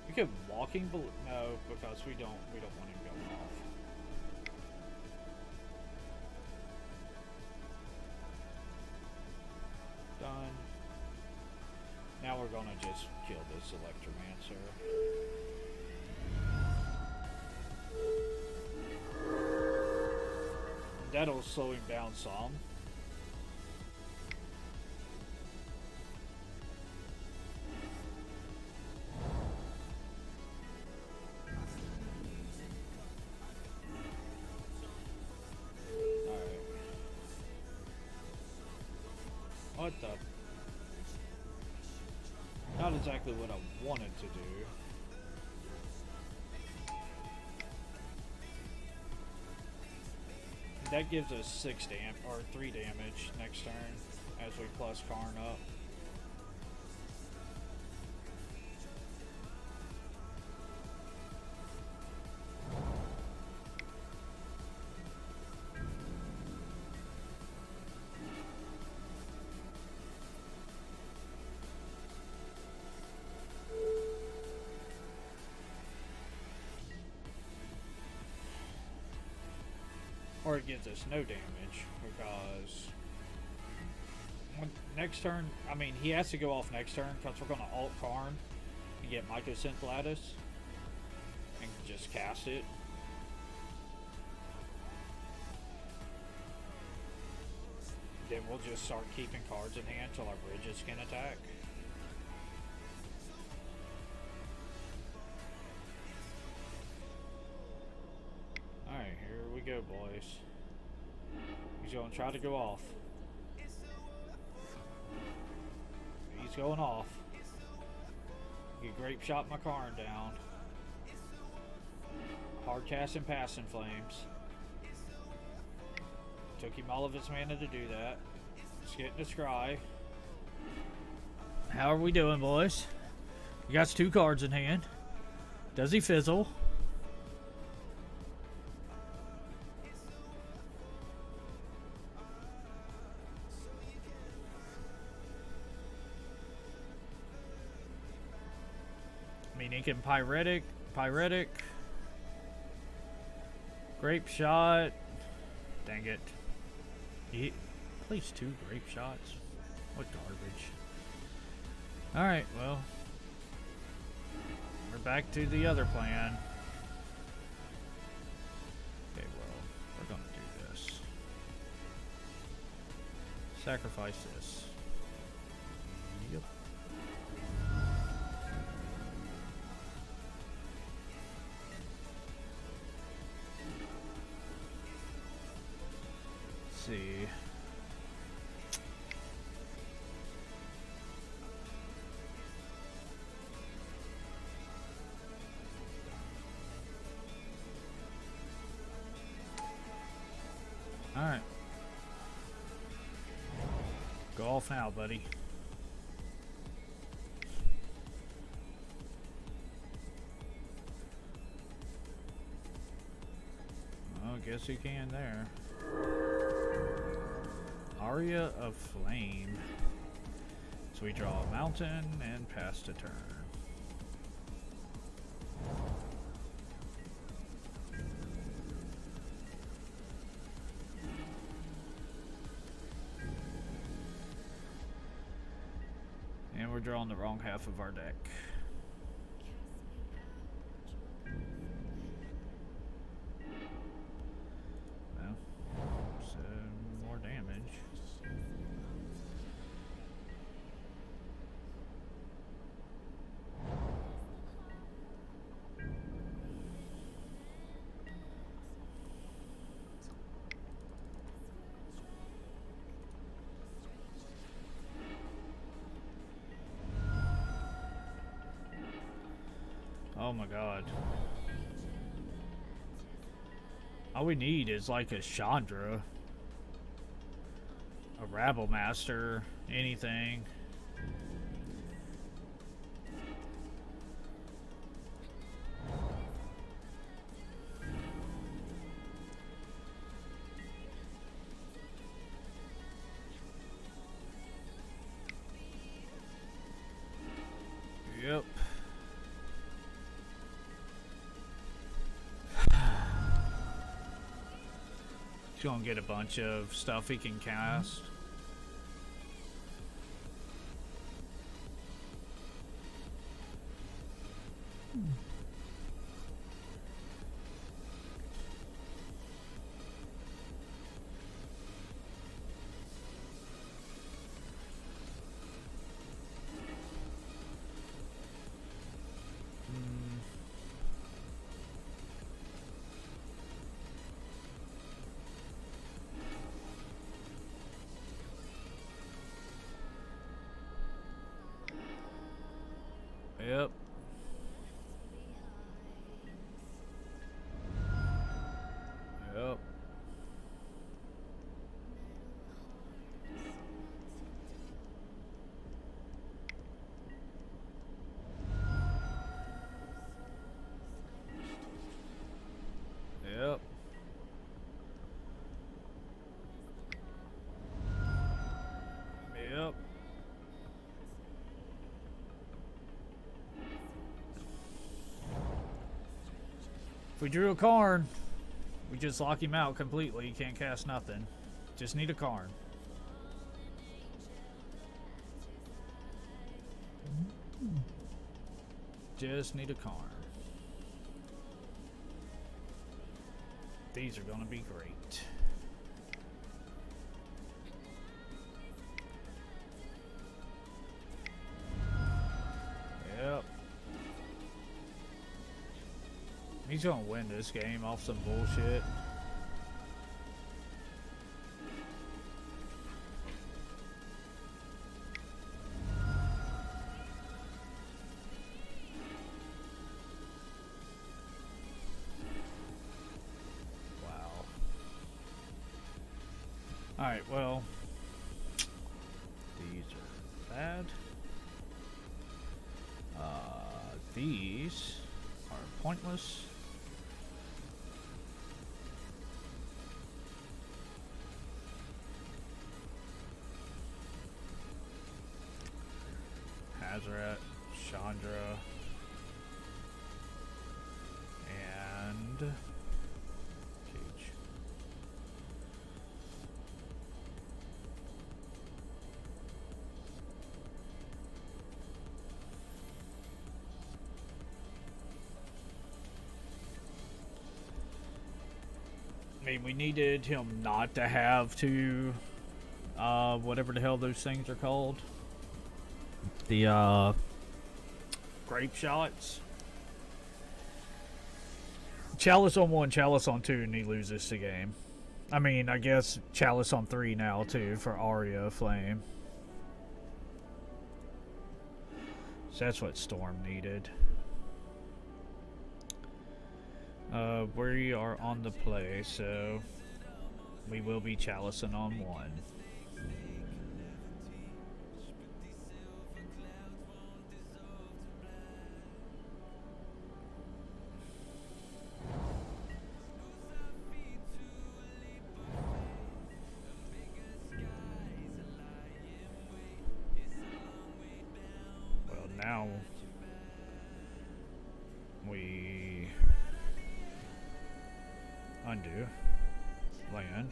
We could Walking no, because we don't want him going off. Done. Now we're gonna just kill this Electromancer. That'll slow him down some. What the? Not exactly what I wanted to do. That gives us 3 damage next turn as we plus Karn up. Or it gives us no damage, because next turn, I mean, he has to go off next turn, because we're going to alt Karn and get Mycosynth Lattice and just cast it. Then we'll just start keeping cards in hand till our bridges can attack. Alright, here we go, boys. He's going to try to go off. He's going off. Get Grape Shot my Karn down. Hard cast and Passing Flames. Took him all of his mana to do that. Let's get into Scry. How are we doing, boys? We got 2 cards in hand. Does he fizzle? I mean, he can Pyretic. Grape Shot. Dang it. He plays 2 Grape Shots. What garbage. Alright, well. We're back to the other plan. Okay, well, we're gonna do this. Sacrifice this. Yep. Let's see. Alright. Go off now, buddy. Well, I guess he can there. Aria of Flame. So we draw a mountain and pass to turn. And we're drawing the wrong half of our deck. Oh my god. All we need is like a Chandra, a Rabble Master, anything. Yep. He's gonna get a bunch of stuff he can cast. Yep. Yep. Yep. Yep. If we drew a Karn, we just lock him out completely. He can't cast nothing. Just need a Karn. Just need a Karn. These are gonna be great. Yep. He's gonna win this game off some bullshit. Wow. Alright, well. These are bad. These are pointless. Hazoret, Chandra, and Cage. I mean, we needed him not to have to, whatever the hell those things are called. The grape shots. Chalice on 1, Chalice on 2, and he loses the game. I mean, I guess Chalice on 3 now too for Aria Flame. So that's what Storm needed. We are on the play, so we will be Chalicing on 1. Now we undo land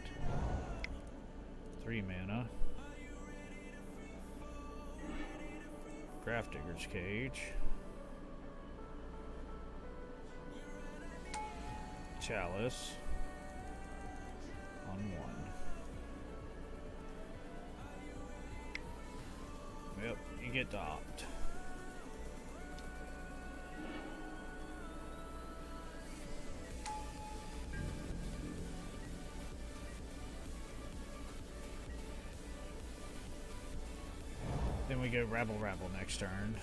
3 mana, Grafdigger's Cage, Chalice on 1. Yep, you get to opt. Then we go Rabble next turn.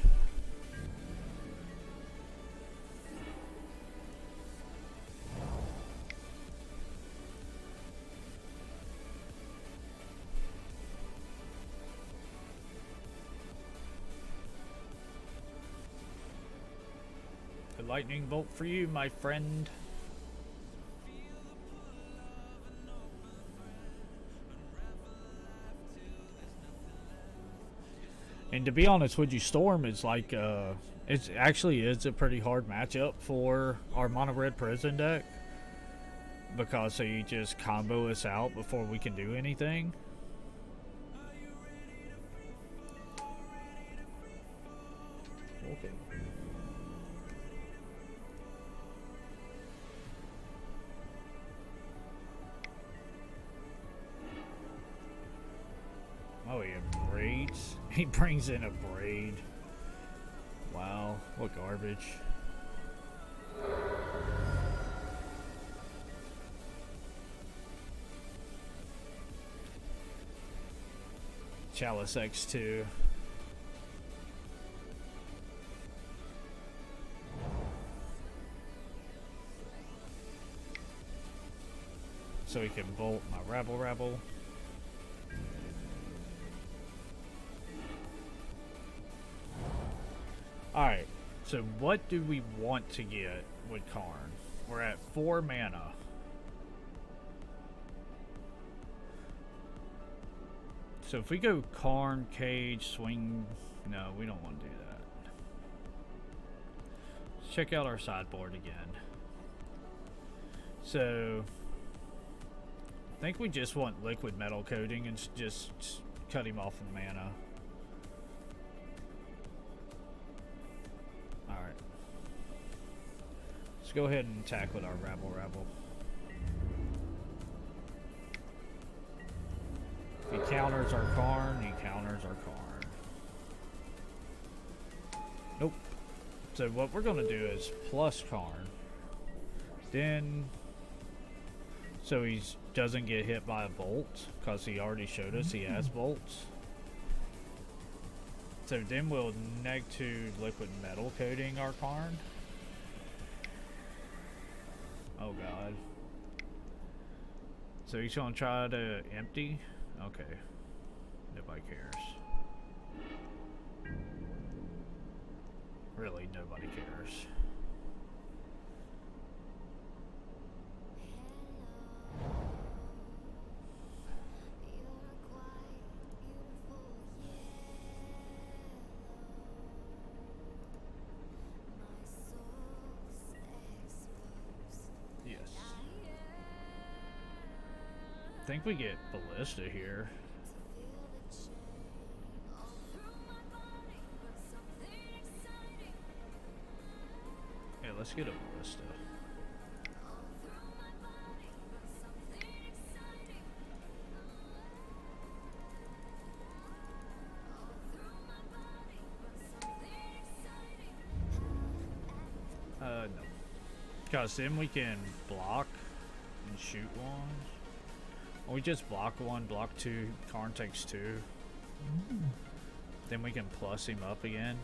lightning bolt for you, my friend. And to be honest with you, Storm is like, it actually is a pretty hard matchup for our Mono Red Prison deck. Because he just combo us out before we can do anything. Okay. Oh, he braids. He brings in a braid. Wow, what garbage. Chalice X2. So he can bolt my Rabble. Alright, so what do we want to get with Karn? We're at 4 mana. So if we go Karn, Cage, Swing... No, we don't want to do that. Let's check out our sideboard again. So... I think we just want Liquid Metal Coating and just cut him off in mana. Alright. Let's go ahead and attack with our Rabble. If he counters our Karn, he counters our Karn. Nope. So what we're going to do is plus Karn. Then... So he doesn't get hit by a bolt, because he already showed us he has bolts. So then we'll -2 Liquid Metal Coating our Karn. Oh god. So he's gonna try to empty? Okay. Nobody cares. Really, nobody cares. I think we get Ballista here. Yeah, let's get a Ballista. No. Because then we can block and shoot one. We just block 1, block 2, Karn takes 2. Then we can plus him up again.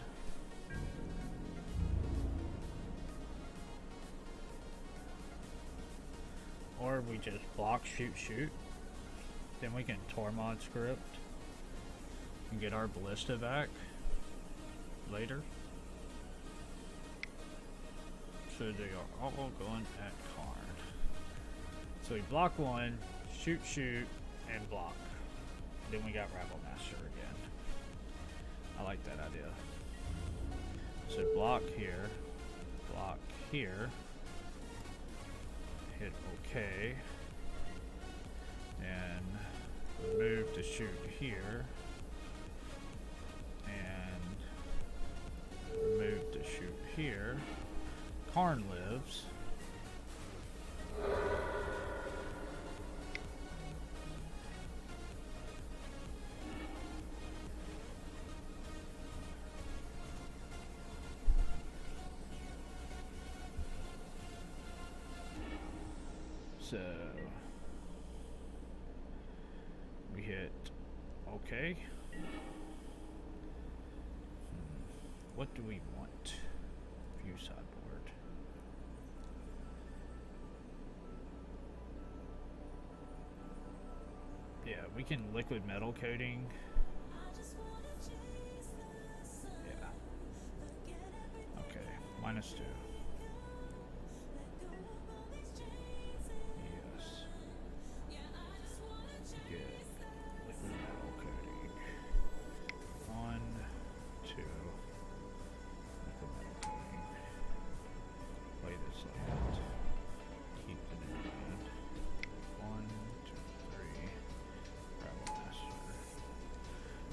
Or we just block, shoot. Then we can Tormod script and get our Ballista back later. So they are all going at Karn. So we block 1, shoot, and block. Then we got Rabble Master again. I like that idea. So block here, hit OK, and move to shoot here, and move to shoot here. Karn lives. So we hit OK. What do we want? View sideboard. Yeah, we can Liquid Metal Coating. Yeah. Okay, -2.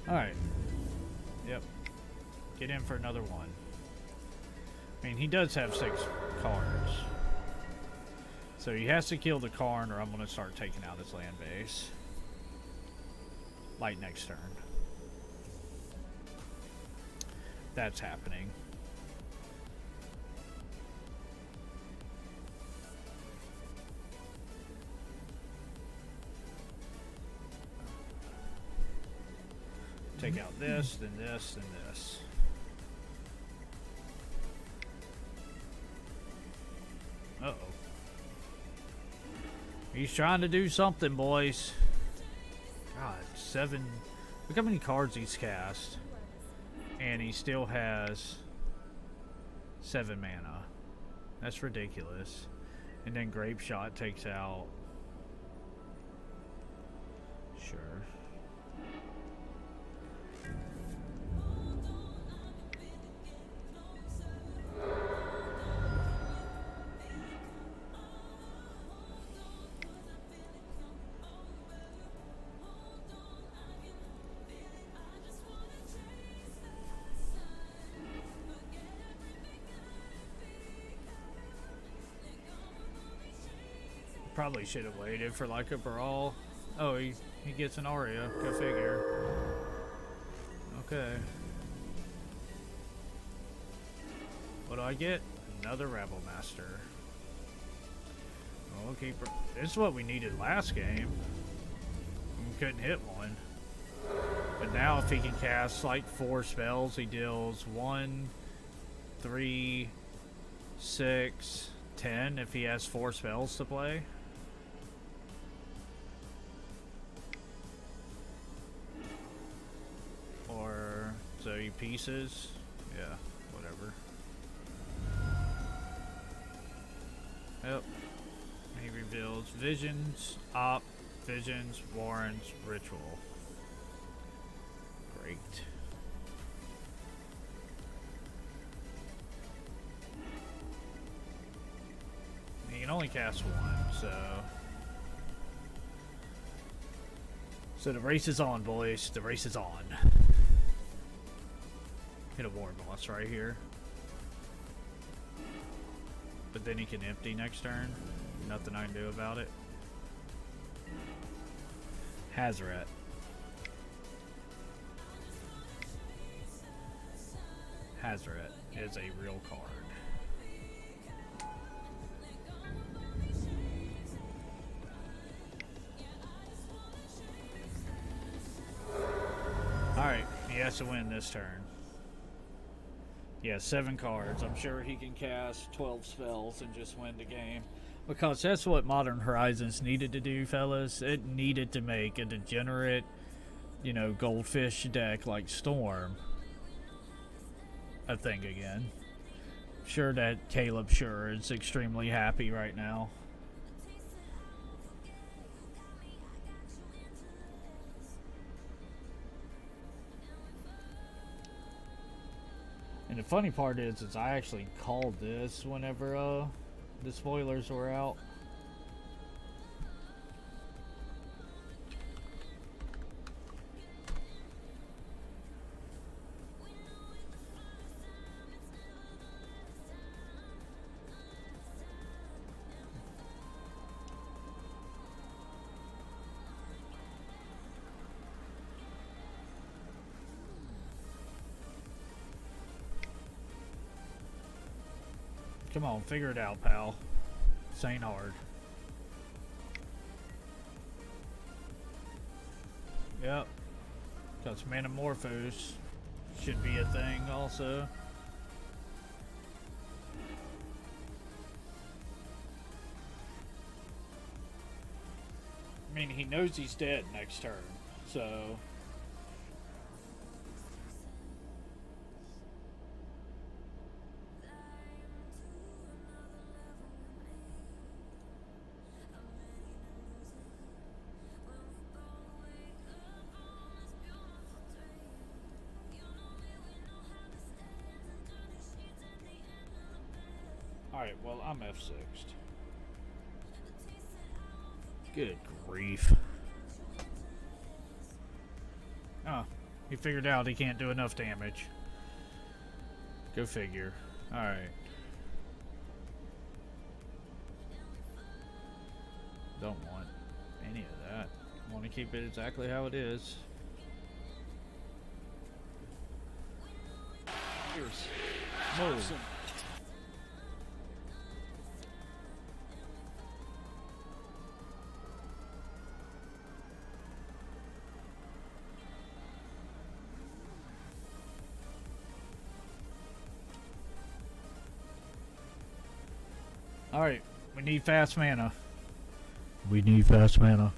Alright. Yep. Get in for another one. I mean, he does have 6 cards. So he has to kill the Karn or I'm going to start taking out his land base. Like next turn. That's happening. Take out this, then this, then this. Uh-oh. He's trying to do something, boys. God, 7. Look how many cards he's cast. And he still has 7 mana. That's ridiculous. And then Grape Shot takes out... Sure. Probably should have waited for like a brawl. Oh, he gets an Aria. Go figure. Okay. What do I get? Another Rabble Master. Oh, keeper. This is what we needed last game. We couldn't hit one. But now if he can cast like 4 spells, he deals 1, 3, 6, 10 if he has 4 spells to play. So he pieces, yeah, whatever. Yep. He reveals Visions, Op, Visions, Warrens, Ritual. Great. He can only cast 1, so... So the race is on, boys. The race is on. Hit a War Boss right here. But then he can empty next turn. Nothing I can do about it. Hazoret. Hazoret is a real card. Alright, he has to win this turn. Yeah, 7 cards. I'm sure he can cast 12 spells and just win the game. Because that's what Modern Horizons needed to do, fellas. It needed to make a degenerate, you know, goldfish deck like Storm a thing again. Sure that Caleb Sure is extremely happy right now. And the funny part is I actually called this whenever the spoilers were out. Come on, figure it out, pal. This ain't hard. Yep. Because Manamorphose should be a thing also. I mean, he knows he's dead next turn, so... Alright, well, I'm F6'd. Good grief. Oh, He figured out he can't do enough damage. Go figure. Alright. Don't want any of that. Want to keep it exactly how it is. Move. Alright, we need fast mana. We need fast mana.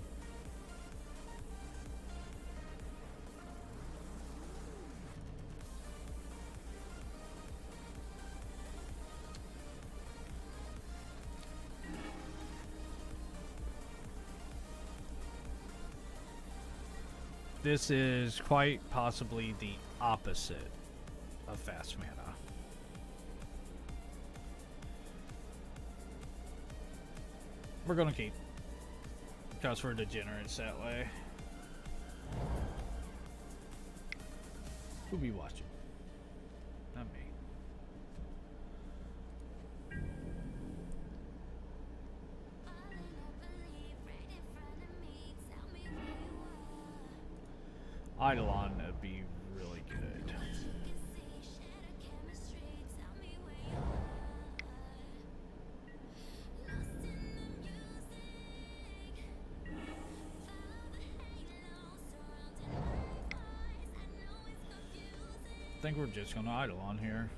This is quite possibly the opposite of fast mana. We're gonna keep, because we're degenerates that way. Who be watching? Not me. Eidolon would be really good. I think we're just gonna Eidolon here.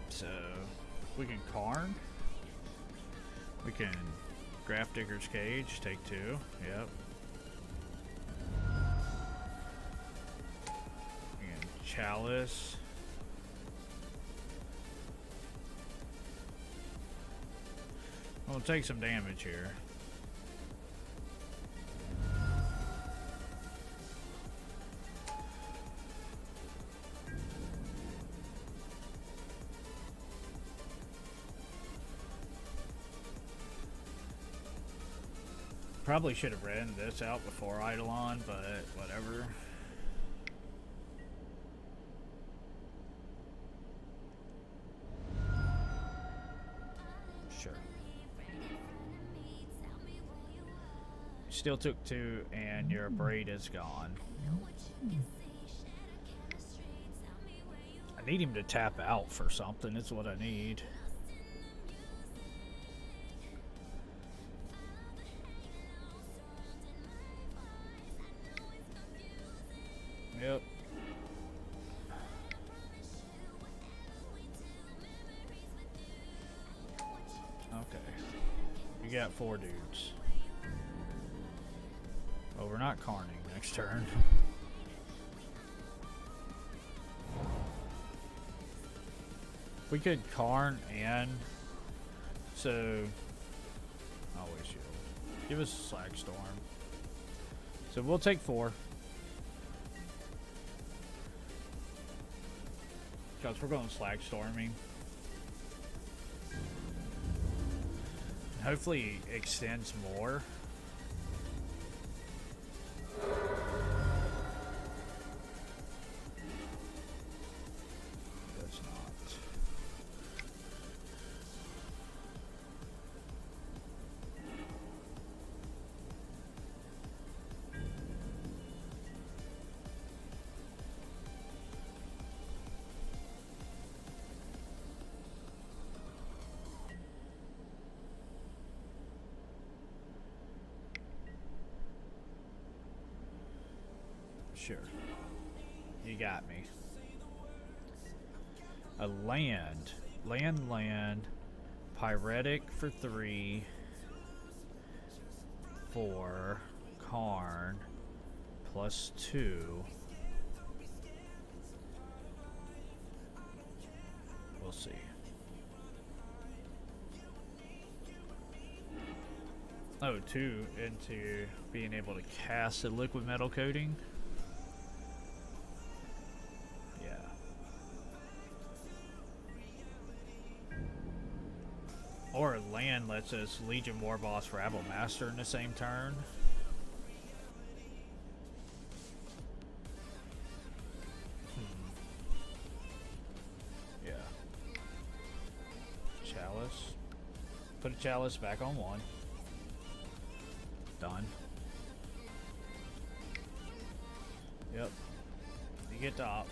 So we can Karn. We can Grafdigger's Cage, take 2. Yep. Chalice. We'll take some damage here. Probably should have read this out before Eidolon, but whatever. Still took 2, and your braid is gone. I need him to tap out for something, is what I need. Yep. Okay. We got 4 dudes. Oh, we're not Karning next turn. We could Karn and... So... Always shield. Give us Slag Storm. So we'll take 4. Because we're going Slag Storming. Hopefully it extends more. Sure. You got me. A land. Land. Pyretic for 3. 4. Karn. Plus 2. We'll see. Oh, 2 into being able to cast a liquid metal coating. Yeah. Or land lets us Legion Warboss Rabble Master in the same turn. Yeah. Chalice. Put a Chalice back on 1. Done. Yep. You get to opt.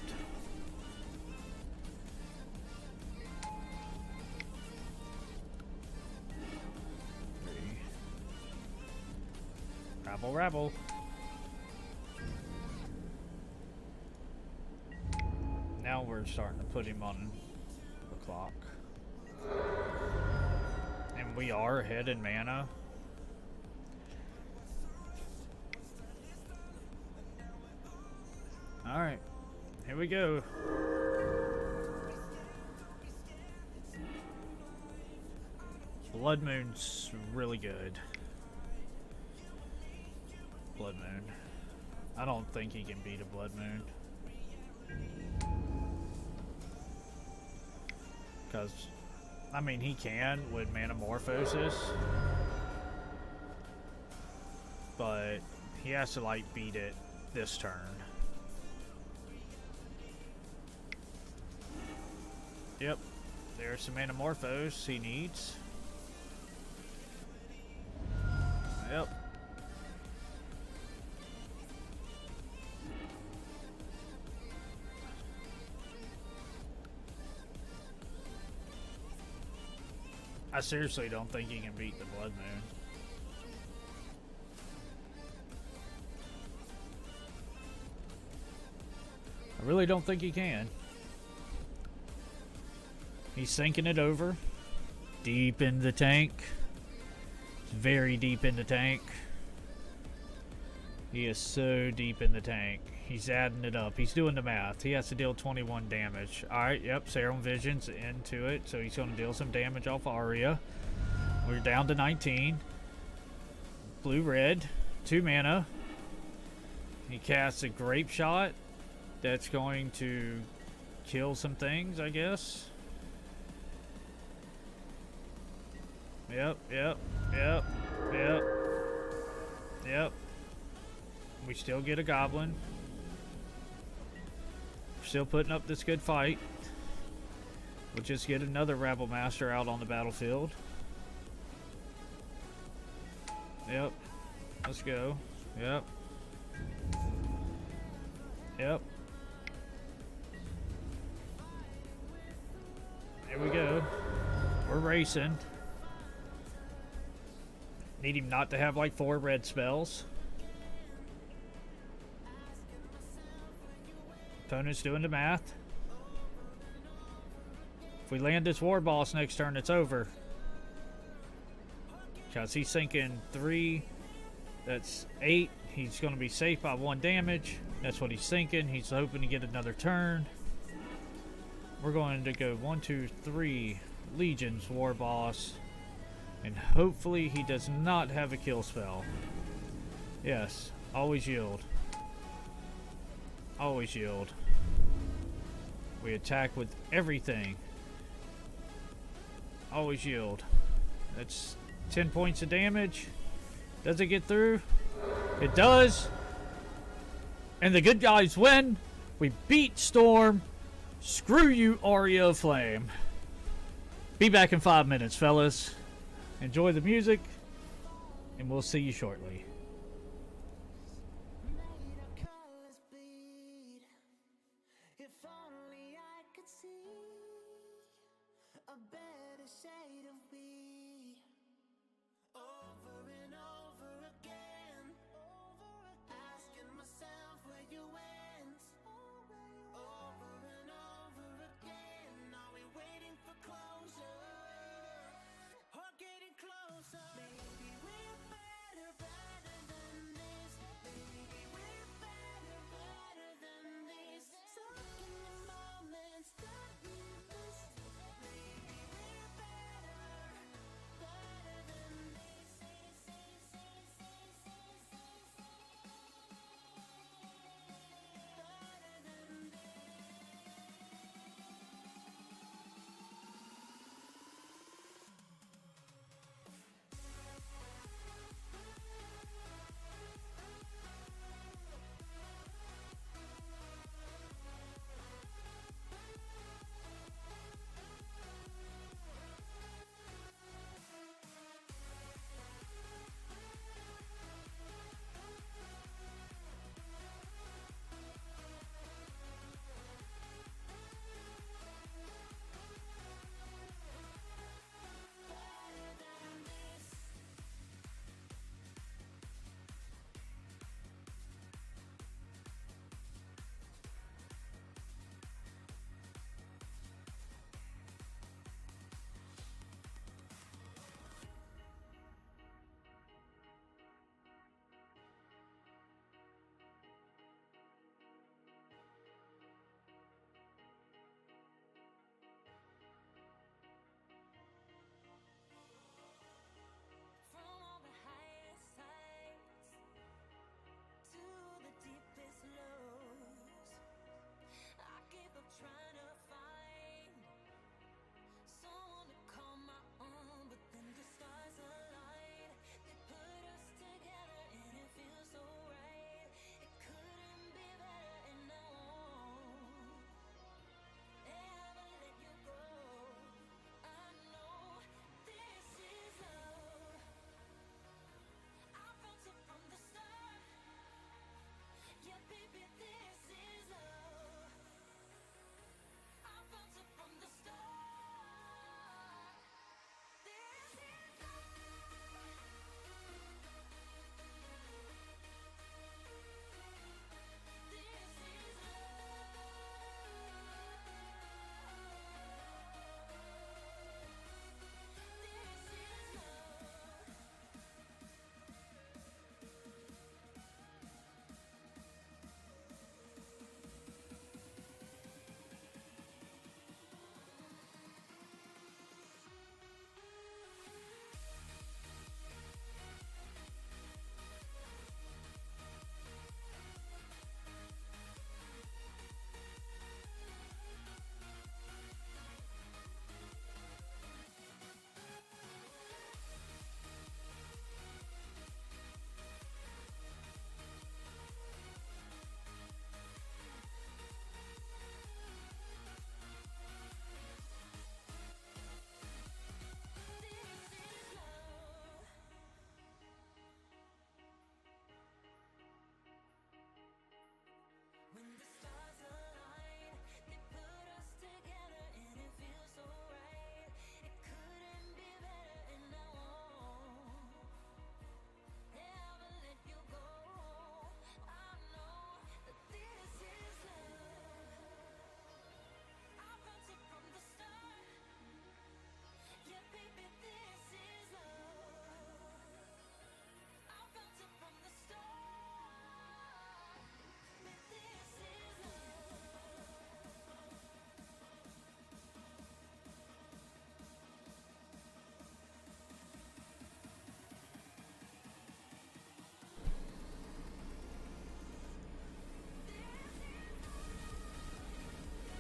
Rabble, rabble. Now we're starting to put him on the clock. And we are ahead in mana. Alright. Here we go. Blood Moon's really good. Blood Moon. I don't think he can beat a Blood Moon. Because, I mean, he can with Manamorphosis. But he has to, like, beat it this turn. Yep. There's some Manamorphose he needs. Yep. I seriously don't think he can beat the Blood Moon. I really don't think he can. He's sinking it over. Deep in the tank. Very deep in the tank. He is so deep in the tank. He's adding it up. He's doing the math. He has to deal 21 damage. Alright, yep, Serum Vision's into it. So he's going to deal some damage off Aria. We're down to 19. Blue-red. 2 mana. He casts a Grape Shot. That's going to kill some things, I guess. Yep. We still get a Goblin. We're still putting up this good fight. We'll just get another Rabble Master out on the battlefield. Yep. Let's go. Yep. Here we go. We're racing. Need him not to have like 4 red spells. Opponent's doing the math. If we land this war boss next turn, it's over. Because he's sinking 3. That's 8. He's going to be safe by 1 damage. That's what he's thinking. He's hoping to get another turn. We're going to go 1, 2, 3 Legions war boss. And hopefully he does not have a kill spell. Yes, always yield. Always yield. We attack with everything. Always yield. That's 10 points of damage. Does it get through? It does. And the good guys win. We beat Storm. Screw you, Aria of Flame. Be back in 5 minutes, fellas. Enjoy the music, and we'll see you shortly.
If only I could see a better shade of we over and over again, asking myself where you went, over and over again. Are we waiting for closure or getting closer? Maybe we're better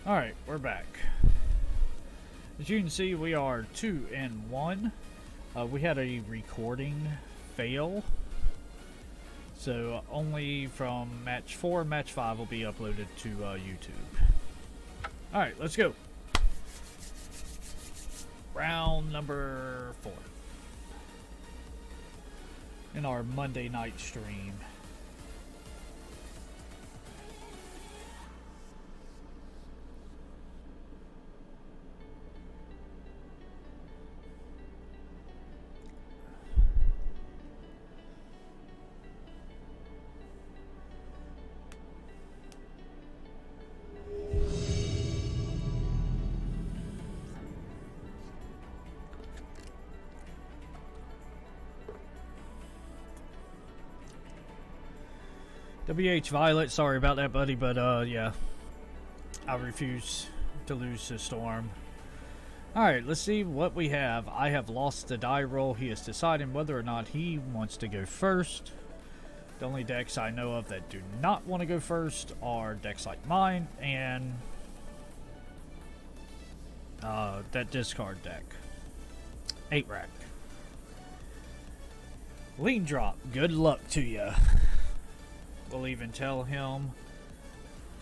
Alright, we're back. As you can see, we are 2-1. We had a recording fail. So only from match 4, match 5 will be uploaded to YouTube. Alright, let's go. Round number 4. In our Monday night stream. WH Violet, sorry about that, buddy, but yeah, I refuse to lose to Storm. Alright, let's see what we have. I have lost the die roll. He is deciding whether or not he wants to go first. The only decks I know of that do not want to go first are decks like mine and that discard deck. 8-rack. Lean drop, good luck to ya. We'll even tell him,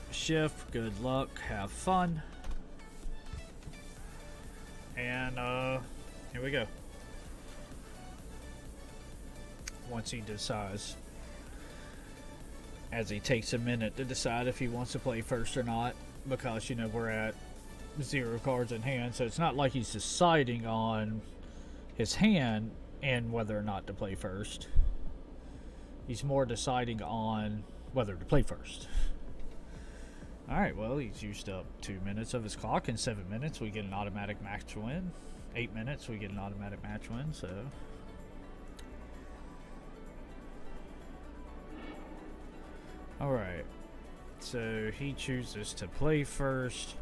shift, good luck, have fun. And here we go. Once he decides, as he takes a minute to decide if he wants to play first or not, because, you know, we're at 0 cards in hand, so it's not like he's deciding on his hand and whether or not to play first. He's more deciding on whether to play first. Alright, well, he's used up 2 minutes of his clock. In 7 minutes, we get an automatic match win. 8 minutes, we get an automatic match win, so... Alright. So, he chooses to play first.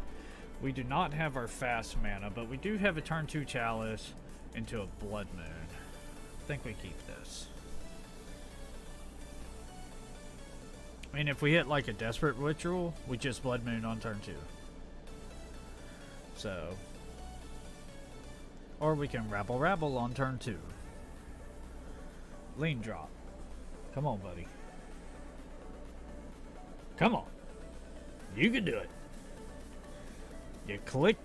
We do not have our fast mana, but we do have a turn 2 Chalice into a Blood Moon. I think we keep this. I mean, if we hit like a Desperate Ritual, we just Blood Moon on turn 2. So. Or we can Rabble Rabble on turn 2. Lean drop. Come on, buddy. Come on. You can do it. You click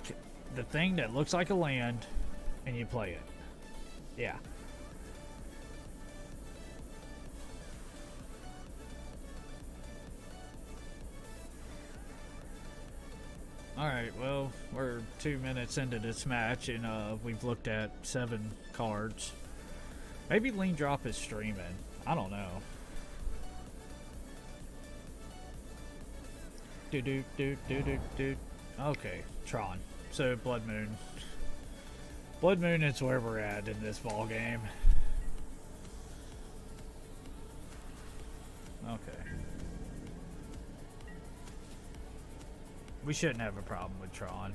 the thing that looks like a land, and you play it. Yeah. Alright, well, we're 2 minutes into this match, and we've looked at 7 cards. Maybe Lean Drop is streaming. I don't know. Do. Okay, Tron. So, Blood Moon. Blood Moon is where we're at in this ball game. Okay. We shouldn't have a problem with Tron.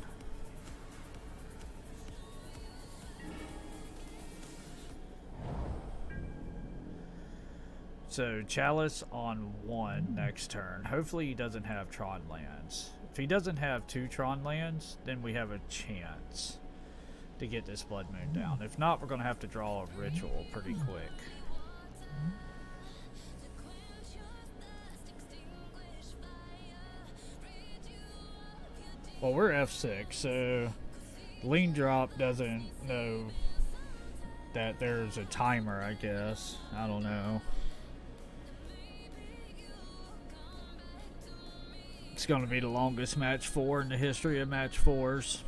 So, Chalice on 1 next turn. Hopefully he doesn't have Tron lands. If he doesn't have 2 Tron lands, then we have a chance to get this Blood Moon down. If not, we're going to have to draw a Ritual pretty quick. Well, we're F6, so Lean Drop doesn't know that there's a timer, I guess. I don't know. It's going to be the longest match 4 in the history of match 4s.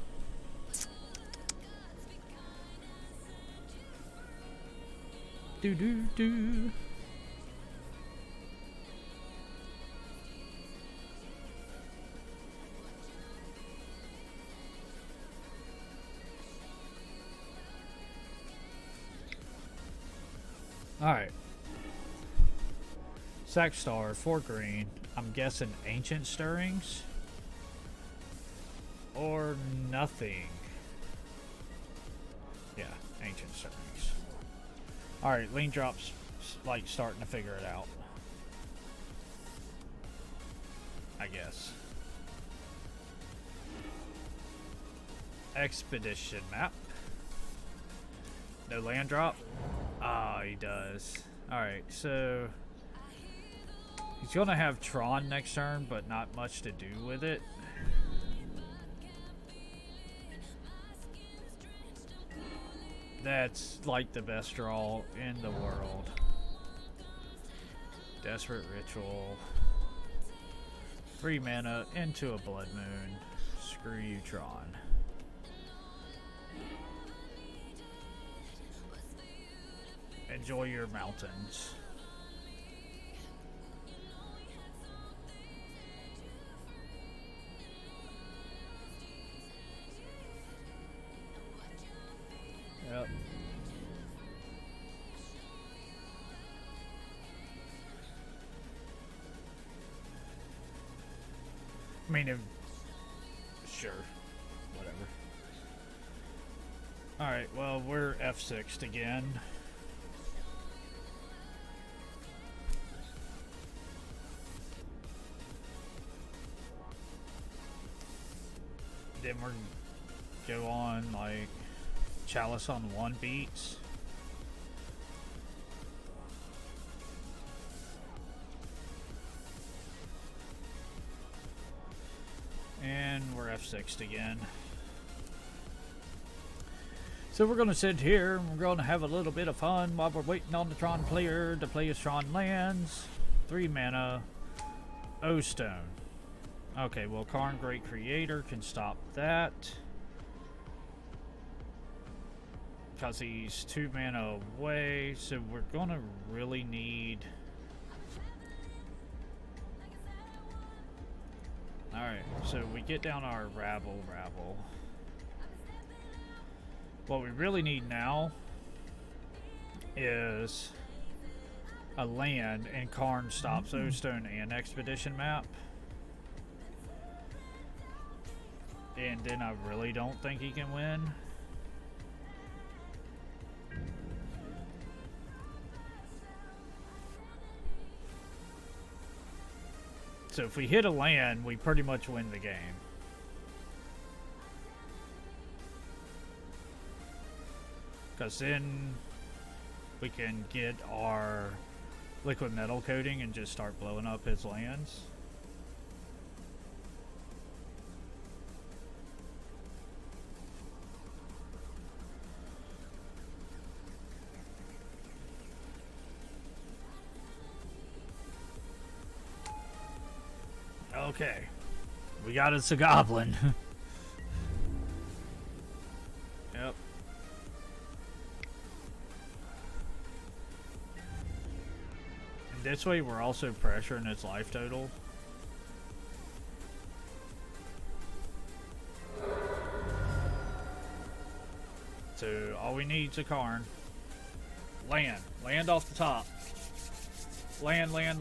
Do. Alright. Sackstar, 4 green. I'm guessing Ancient Stirrings. Or nothing. Yeah, Ancient Stirrings. Alright, Lean Drop's like starting to figure it out. I guess. expedition map. No land drop? Ah, he does. Alright, so he's gonna have Tron next turn, but not much to do with it. That's like the best draw in the world. Desperate Ritual. 3 mana into a Blood Moon. Screw you, Tron. Enjoy your mountains. Yep. I mean, if, sure, whatever. Alright, well, we're F6'd again. Then we're go on, like, Chalice on 1 beats. And we're F6'd again. So we're going to sit here and we're going to have a little bit of fun while we're waiting on the Tron player to play his Tron lands. 3 mana, O Stone. Okay, well, Karn Great Creator can stop that. Because he's 2 mana away, so we're going to really need... Alright, so we get down our Rabble. What we really need now is a land, and Karn stops O Stone and Expedition map. And then I really don't think he can win. So if we hit a land, we pretty much win the game. Because then we can get our liquid metal coating and just start blowing up his lands. Okay, we got us a goblin. Yep. And this way we're also pressuring its life total. So all we need is a Karn. Land off the top. Land. Land.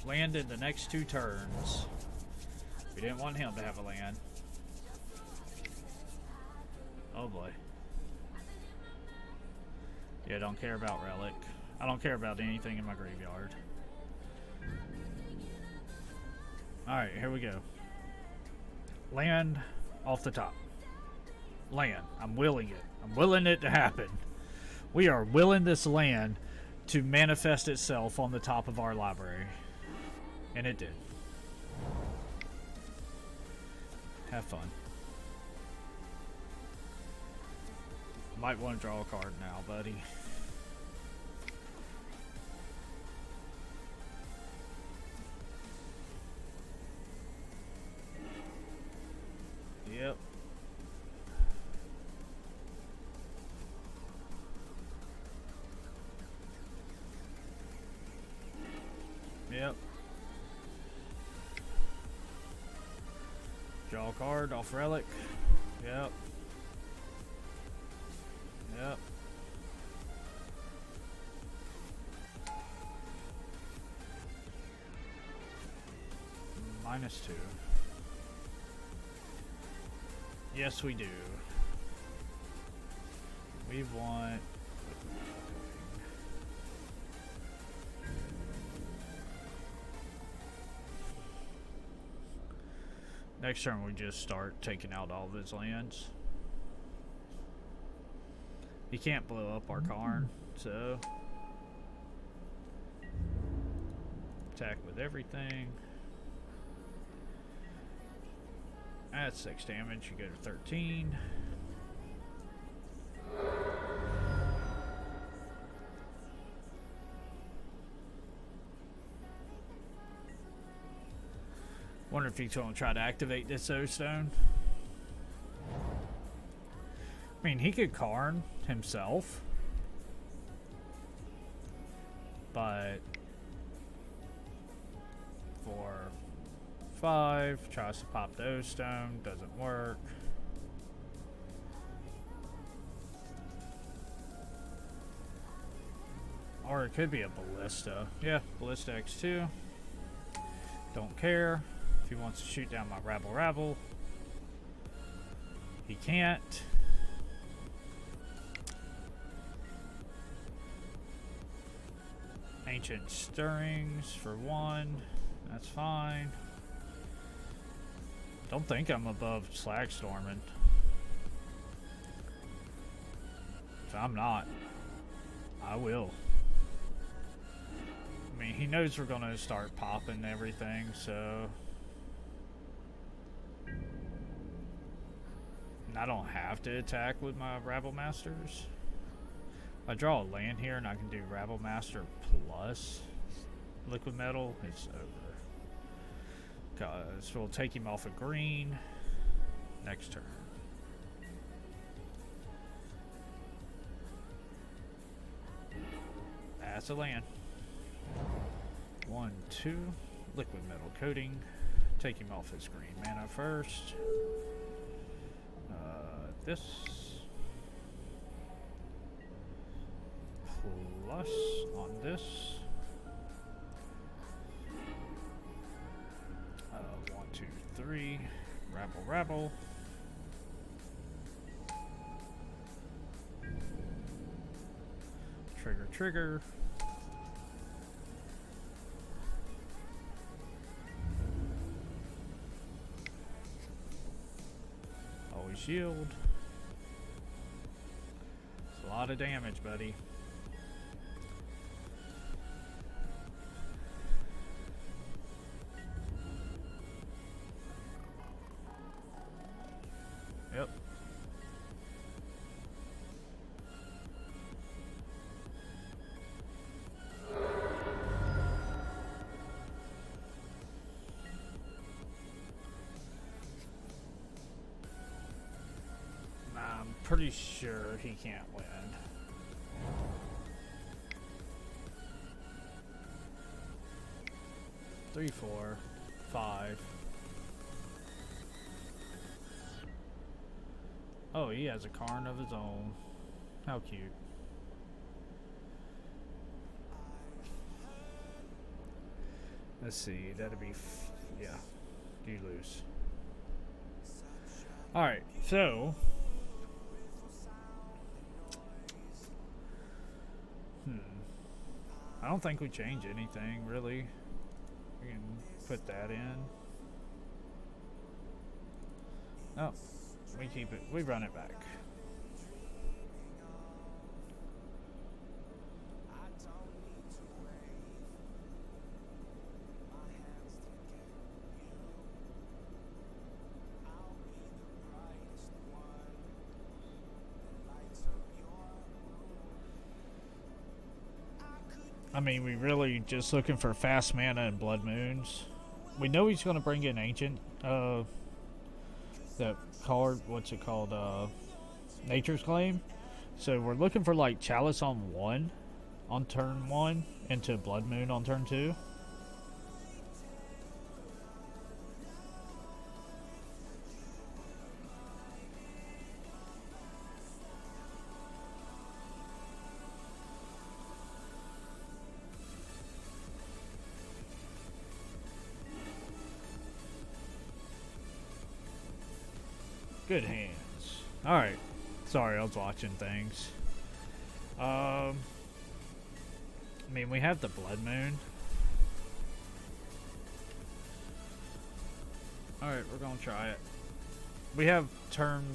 Land in the next 2 turns. We didn't want him to have a land. Oh boy. Yeah, don't care about Relic. I don't care about anything in my graveyard. Alright, here we go. Land off the top. Land. I'm willing it. I'm willing it to happen. We are willing this land to manifest itself on the top of our library. And it did. Have fun. Might want to draw a card now, buddy. Yep. Yep. Draw a card off Relic. Yep. Yep. -2. Yes, we do. We want... Next turn we just start taking out all of his lands. He can't blow up our Karn, so attack with everything. That's 6 damage. You go to 13. Wonder if he's going to try to activate this O-Stone. I mean, he could Karn himself, but 4/5 tries to pop the O-Stone, doesn't work. Or it could be a Ballista. Yeah, Ballista X2. Don't care. If he wants to shoot down my Rabble Rabble, he can't. Ancient Stirrings for 1. That's fine. Don't think I'm above Slagstorming. If I'm not, I will. I mean, he knows we're gonna start popping everything, so. And I don't have to attack with my Rabble Masters. If I draw a land here and I can do Rabble Master plus Liquid Metal, it's over. Because we'll take him off a green next turn. That's a land. 1, 2, Liquid Metal Coating. Take him off his green mana first. This. Plus on this. 1, 2, 3. Rabble Rabble. Trigger Trigger. Always yield. It's a lot of damage, buddy. Yep. I'm pretty sure he can't win. Three, 4, 5. Oh, he has a Karn of his own. How cute. Let's see, that'd be, yeah, you lose. Alright, so, I don't think we change anything, really. We can put that in. Oh, we keep it, we run it back. I mean, we really just looking for fast mana and Blood Moons. We know he's going to bring in Ancient, that card, what's it called, Nature's Claim. So we're looking for like Chalice on 1, on turn 1, into Blood Moon on turn 2. Good hands. Alright. Sorry, I was watching things. I mean, we have the Blood Moon. Alright, we're gonna try it. We have turn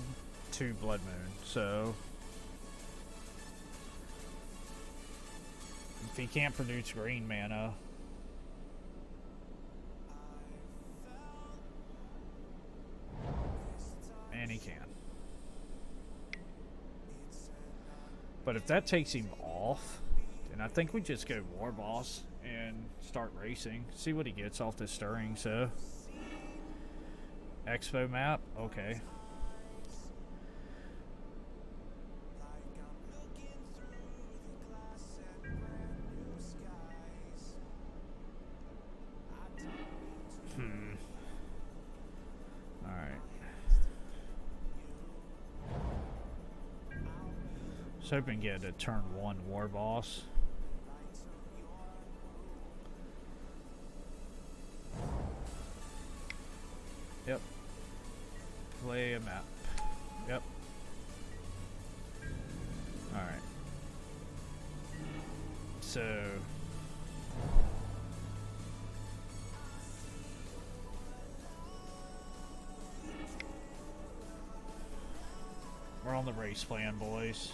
2 Blood Moon, so if he can't produce green mana, and he can. But if that takes him off, then I think we just go War Boss and start racing. See what he gets off this stirring, so. Expo map? Okay. Alright. I was hoping to get a turn 1 War Boss. Yep. Play a map. Yep. Alright. So we're on the race plan, boys.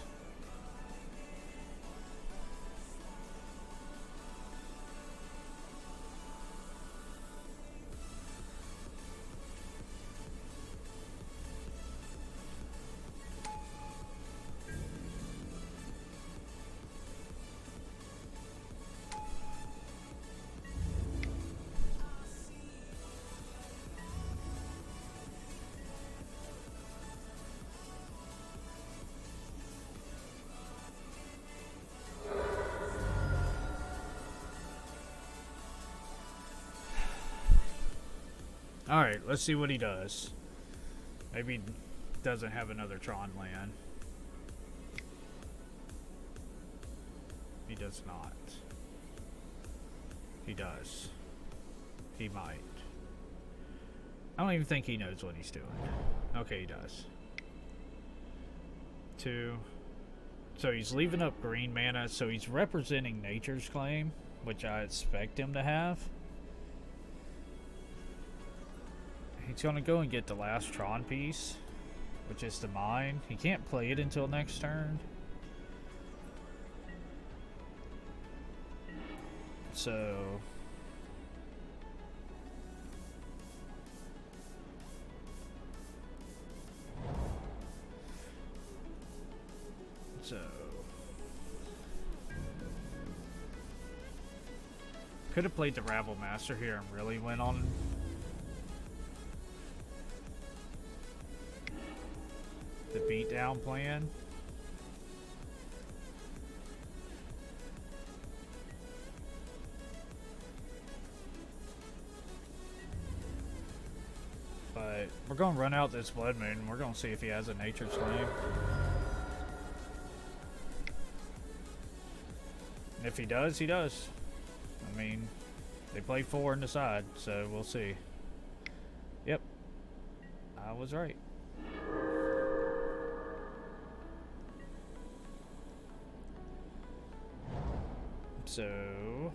Alright, let's see what he does. Maybe he doesn't have another Tron land. He does not. He does. He might. I don't even think he knows what he's doing. Okay, he does. 2. So he's leaving up green mana, so he's representing Nature's Claim, which I expect him to have. He's gonna go and get the last Tron piece, which is the mine. He can't play it until next turn. So could have played the Rabble Master here and really went on the beatdown plan. But we're going to run out this Blood Moon and we're going to see if he has a Nature's Claim. And if he does, he does. I mean, they play 4 in the side, so we'll see. Yep. I was right. So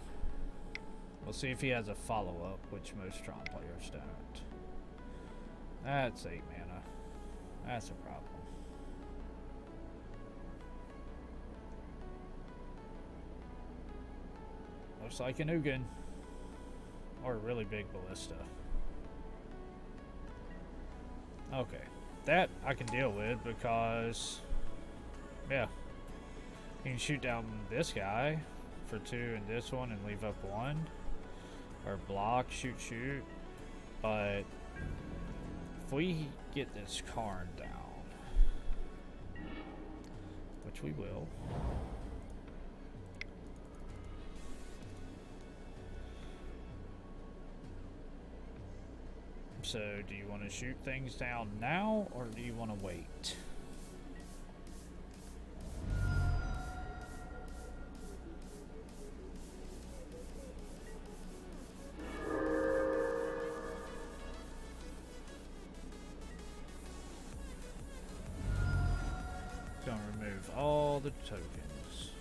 we'll see if he has a follow-up, which most Tron players don't. That's 8 mana. That's a problem. Looks like an Ugin. Or a really big Ballista. Okay. That I can deal with because, yeah, you can shoot down this guy for 2 and this one and leave up 1. Or block, shoot. But if we get this Karn down, which we will. So, do you want to shoot things down now, or do you want to wait? Gonna remove all the tokens.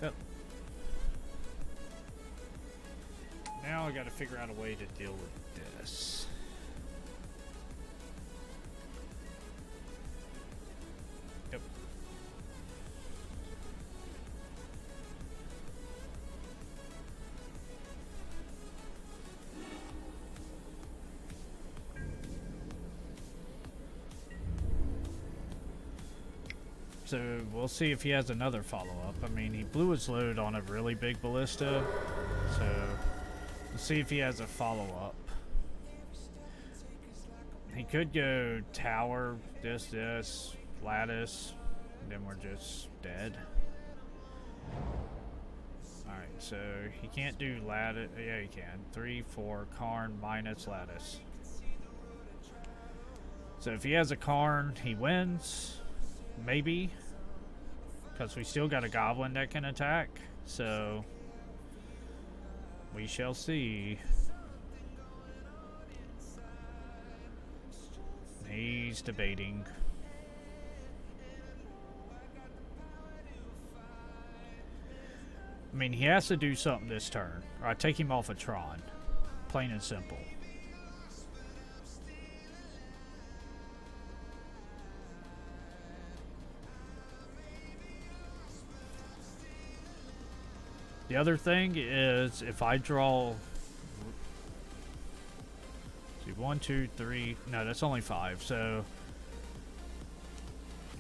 Yep. I got to figure out a way to deal with this. Yep. So we'll see if he has another follow-up. I mean, he blew his load on a really big ballista, so we'll see if he has a follow-up. He could go tower, this, lattice, and then we're just dead. Alright, so he can't do lattice. Yeah, he can. 3, 4, Karn minus lattice. So if he has a Karn, he wins. Maybe. Because we still got a goblin that can attack. So we shall see. He's debating. I mean, he has to do something this turn, or I take him off a Tron. Plain and simple. The other thing is, if I draw... See, 1, 2, 3... No, that's only 5, so...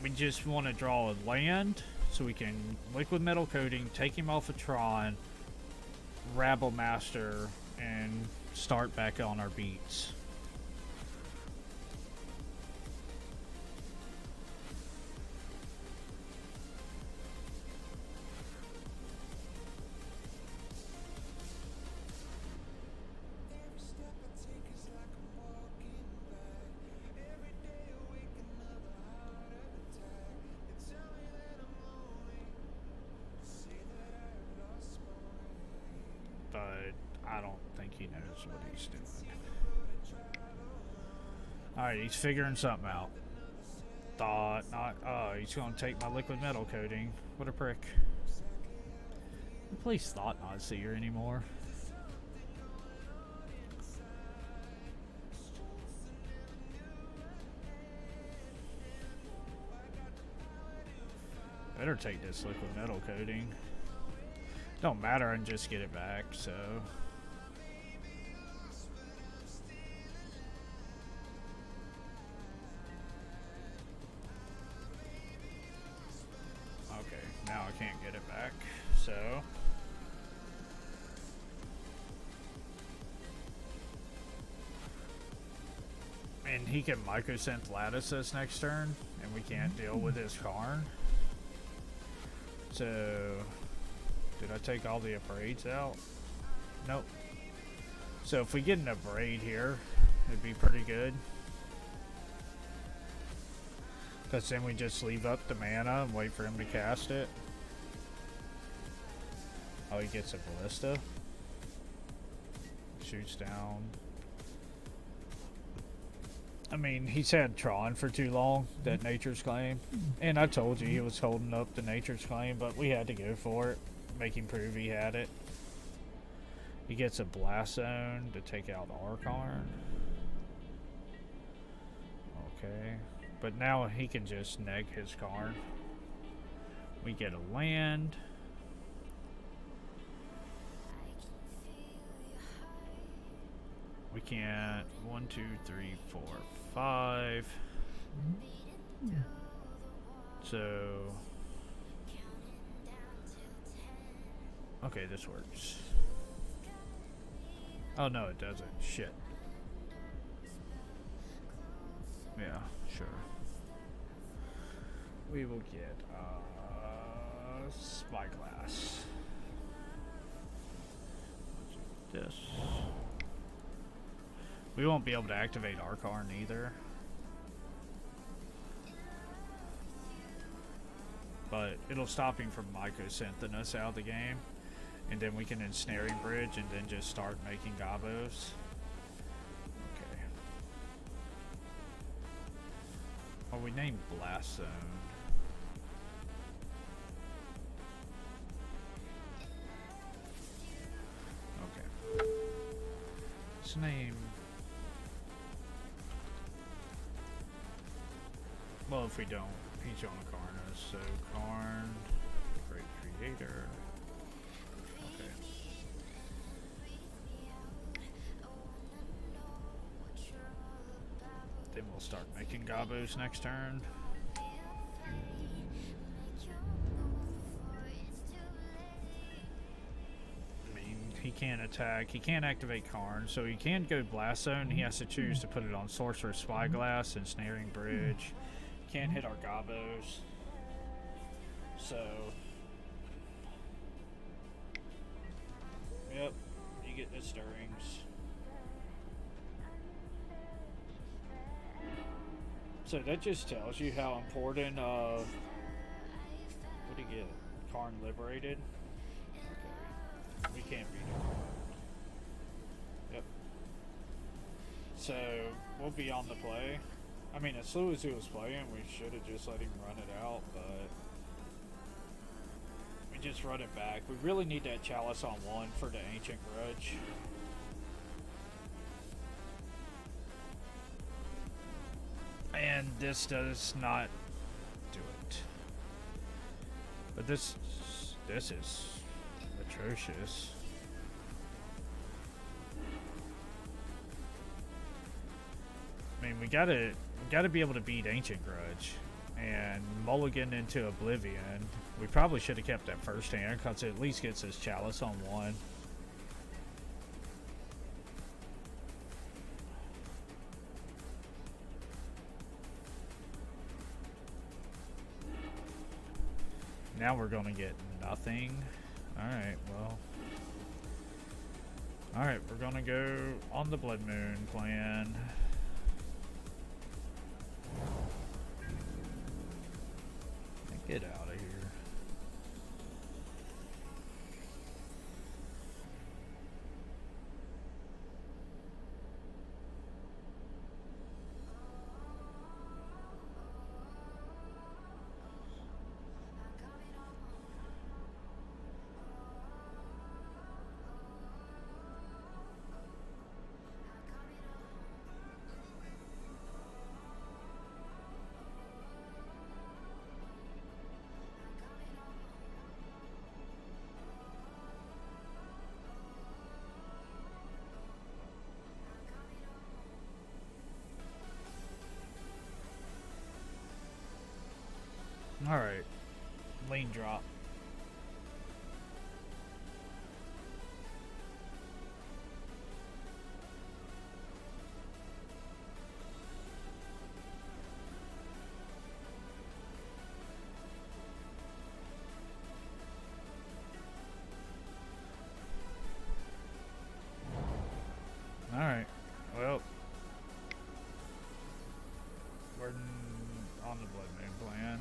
We just want to draw a land, so we can liquid metal coating, take him off a Tron, Rabble Master, and start back on our beats. I don't think he knows what he's doing. Alright, he's figuring something out. Thought not. Oh, he's gonna take my liquid metal coating. What a prick. Who plays Thought Not Seer anymore? Better take this liquid metal coating. Don't matter, I can just get it back, so... Okay, now I can't get it back, so... And he can Mycosynth Lattice us next turn, and we can't deal with his Karn. So... Did I take all the abrades out? Nope. So if we get an abrade here, it'd be pretty good. Because then we just leave up the mana and wait for him to cast it. Oh, he gets a ballista. Shoots down. I mean, he's had Tron for too long, that Nature's Claim. And I told you he was holding up the Nature's Claim, but we had to go for it. Make him prove he had it. He gets a Blast Zone to take out our Karn. Okay. But now he can just neg his Karn. We get a land. We can't. 1, 2, 3, 4, 5. So... Okay, this works. Oh no, it doesn't. Shit. Yeah, sure. We will get Spyglass. This. We won't be able to activate our Karn either. But it'll stop him from Mycosynthing us out of the game. And then we can Ensnaring Bridge and then just start making gobos. Okay. Oh, we named Blast Zone. Okay. Well, if we don't, he's on Karna. So Karn, Great Creator. Okay. Then we'll start making Gobos next turn. He can't attack. He can't activate Karn, so he can go Blast Zone. He has to choose to put it on Sorcerer's Spyglass and Snaring Bridge. Can't hit our Gobos. So, yep, you get the Stirrings. So that just tells you how important, what do you get? Karn Liberated? We can't read it. Yep. So, we'll be on the play. I mean, as slow as he was playing, we should have just let him run it out, but we just run it back. We really need that Chalice on 1 for the Ancient Grudge. And this does not do it. But this is atrocious. I mean, we gotta be able to beat Ancient Grudge and mulligan into Oblivion. We probably should have kept that first hand because it at least gets his Chalice on 1. Now we're gonna get nothing. Alright, well. Alright, we're gonna go on the Blood Moon plan. Get out of here. Alright. Lane drop. Alright. Well. We're on the Blood Moon plan.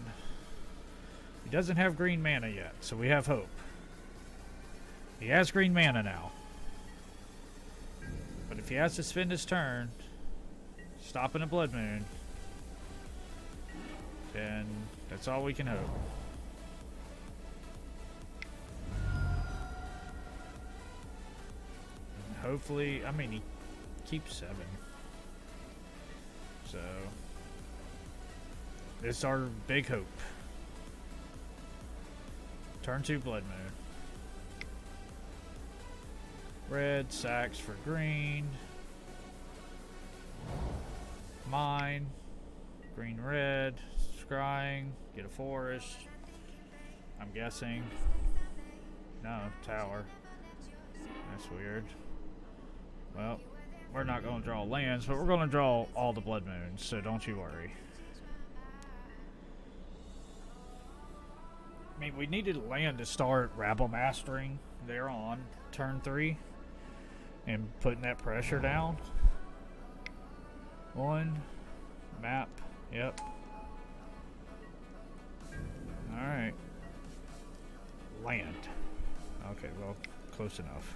He doesn't have green mana yet, so we have hope. He has green mana now. But if he has to spend his turn stopping a Blood Moon, then that's all we can hope. And hopefully, I mean, he keeps 7. So, this is our big hope. Turn 2 Blood Moon. Red, sacks for green. Mine. Green, red. Scrying. Get a forest. I'm guessing. No, tower. That's weird. Well, we're not going to draw lands, but we're going to draw all the Blood Moons, so don't you worry. I mean, we needed land to start Rabble Mastering there on turn 3 and putting that pressure down. 1 map, yep. Alright. Land. Okay, well, close enough.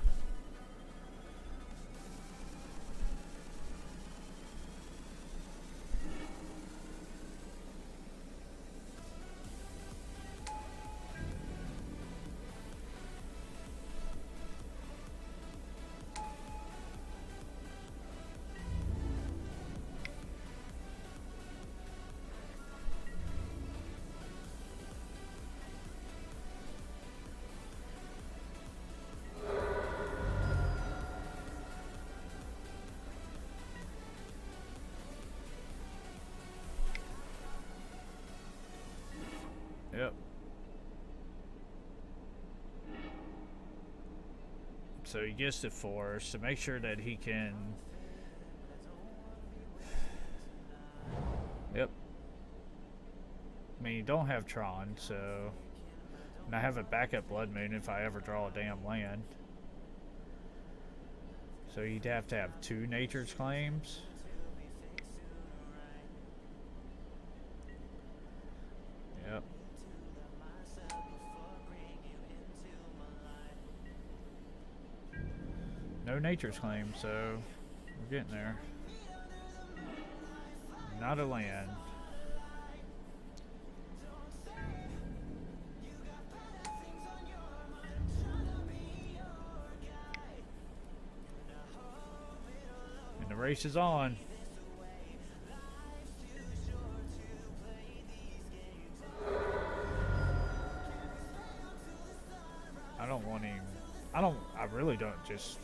So he gets to force to make sure that he can. Yep. I mean, you don't have Tron, so. And I have a backup Blood Moon if I ever draw a damn land. So you'd have to have 2 Nature's Claims. Yep. No Nature's Claim, so we're getting there. Not a land. And the race is on. I don't want him. I really don't just.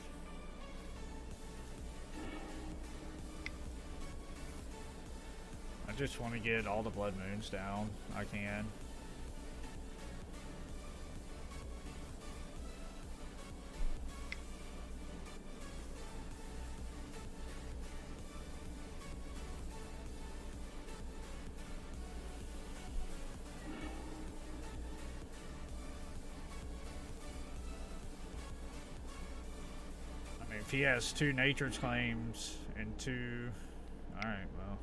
I just want to get all the Blood Moons down I can. I mean, if he has 2 Nature's Claims and 2... Alright, well...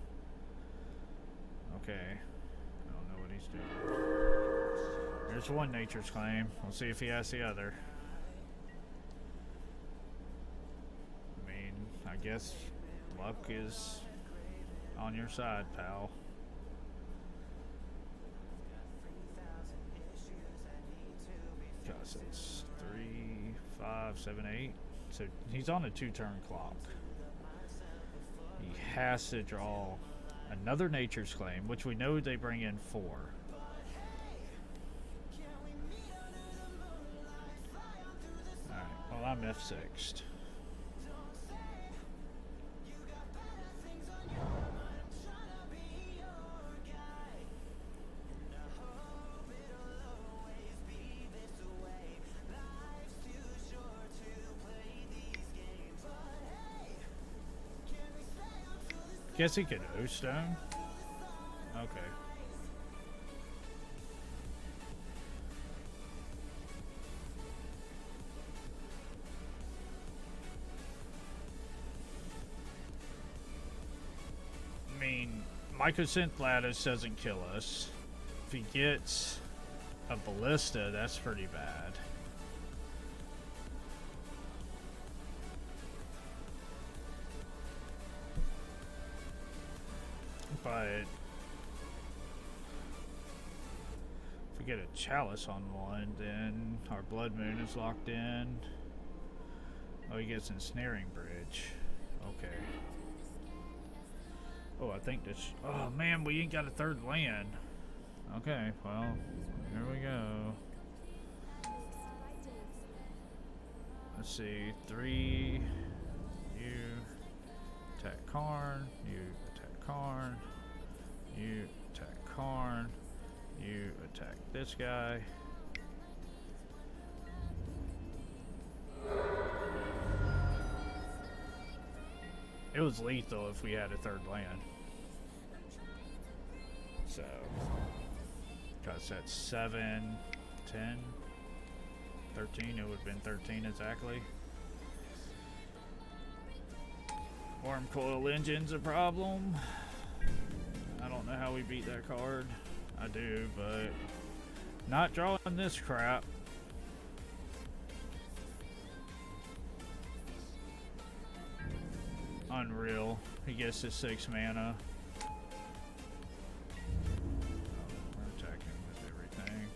Okay. I don't know what he's doing. There's 1 Nature's Claim. We'll see if he has the other. I mean, I guess luck is on your side, pal. Because it's 3, 5, 7, 8. So he's on a 2-turn clock. He has to draw another Nature's Claim, which we know they bring in 4. Alright, well, I'm F6'd. Guess he could O-Stone. Okay. I mean, Mycosynth Lattice doesn't kill us. If he gets a Ballista, that's pretty bad. But if we get a Chalice on 1, then our Blood Moon is locked in. Oh, he gets Ensnaring Bridge. Okay. Oh, I think this... Oh, man, we ain't got a 3rd land. Okay, well, here we go. Let's see. 3. You attack Karn. You attack Karn. You attack Karn. You attack this guy. It was lethal if we had a 3rd land. So, because that's 7, 10, 13. It would have been 13 exactly. Wormcoil Engine's a problem. I don't know how we beat that card. I do, but not drawing this crap. Unreal. He gets his 6 mana. We're attacking with everything.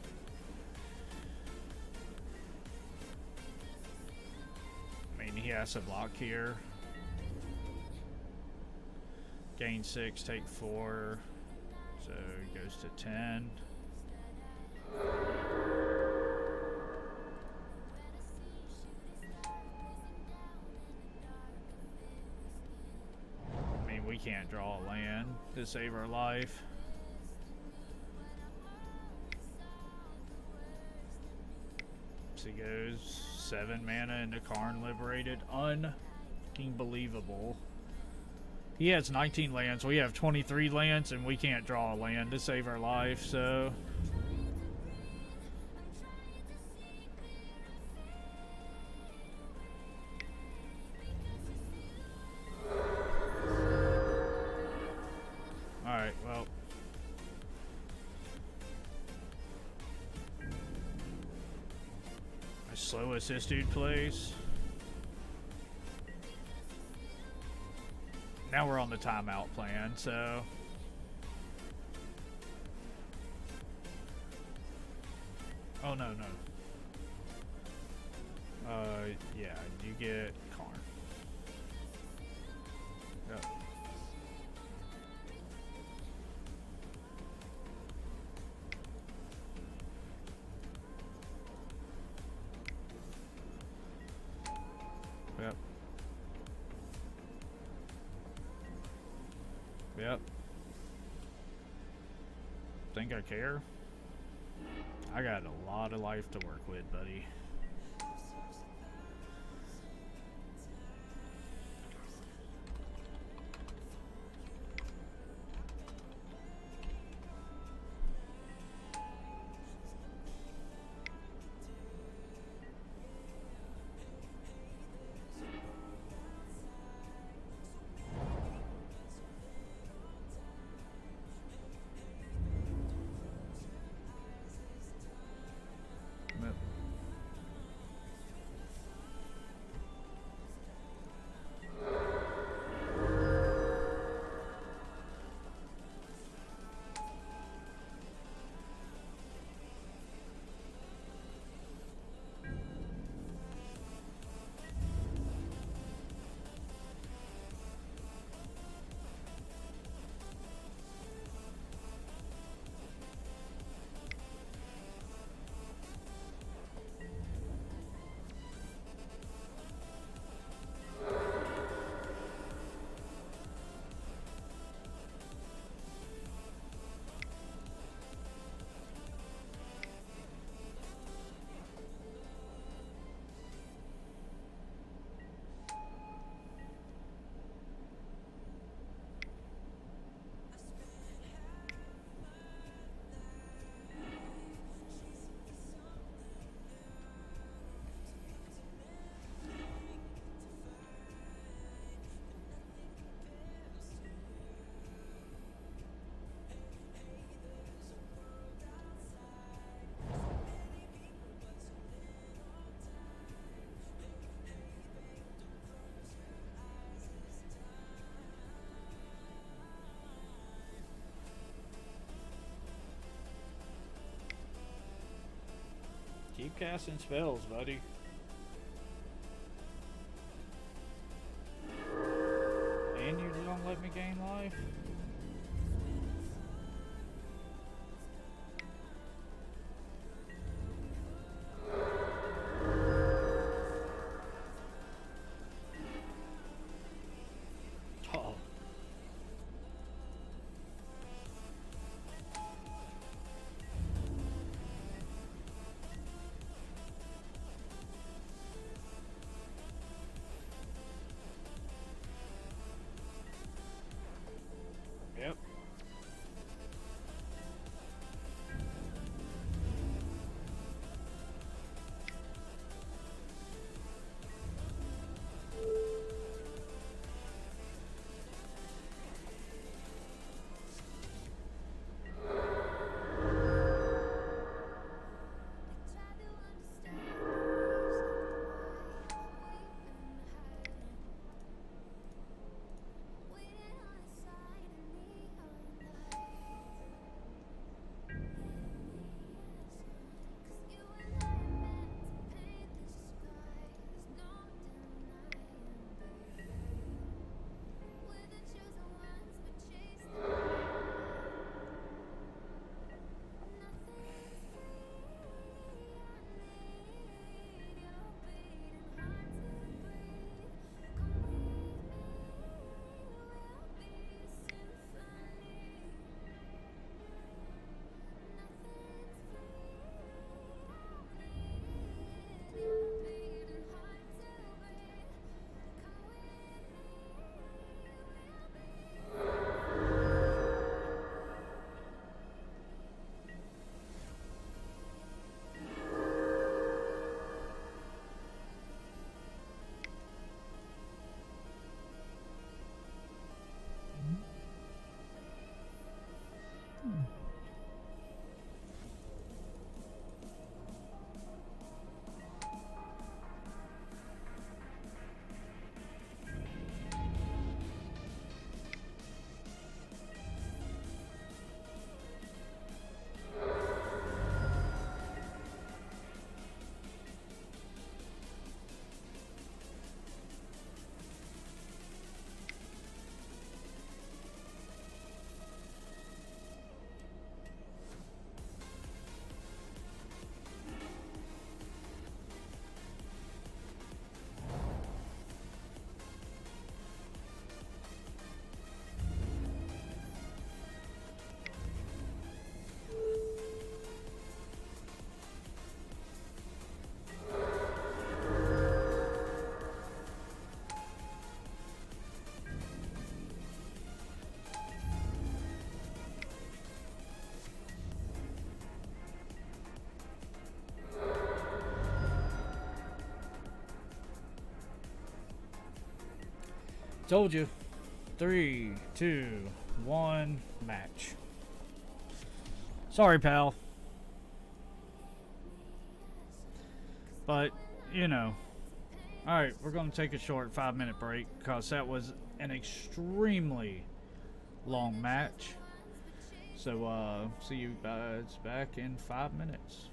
I mean, he has to block here. Gain 6, take 4. So he goes to 10. I mean, we can't draw a land to save our life. So he goes 7 mana into Karn Liberated. Unbelievable. He has 19 lands. We have 23 lands, and we can't draw a land to save our life, so... Alright, well... I slow as this dude plays. Now we're on the timeout plan, so... Oh, no. Yeah, you get Karn. Yep. Yep. Yep. Think I care? I got a lot of life to work with, buddy. Yep. Keep casting spells, buddy. And you don't let me gain life? Oh. Told you. 3, 2, 1, match. Sorry, pal. But, you know. Alright, we're going to take a short 5-minute break because that was an extremely long match. So, see you guys back in 5 minutes.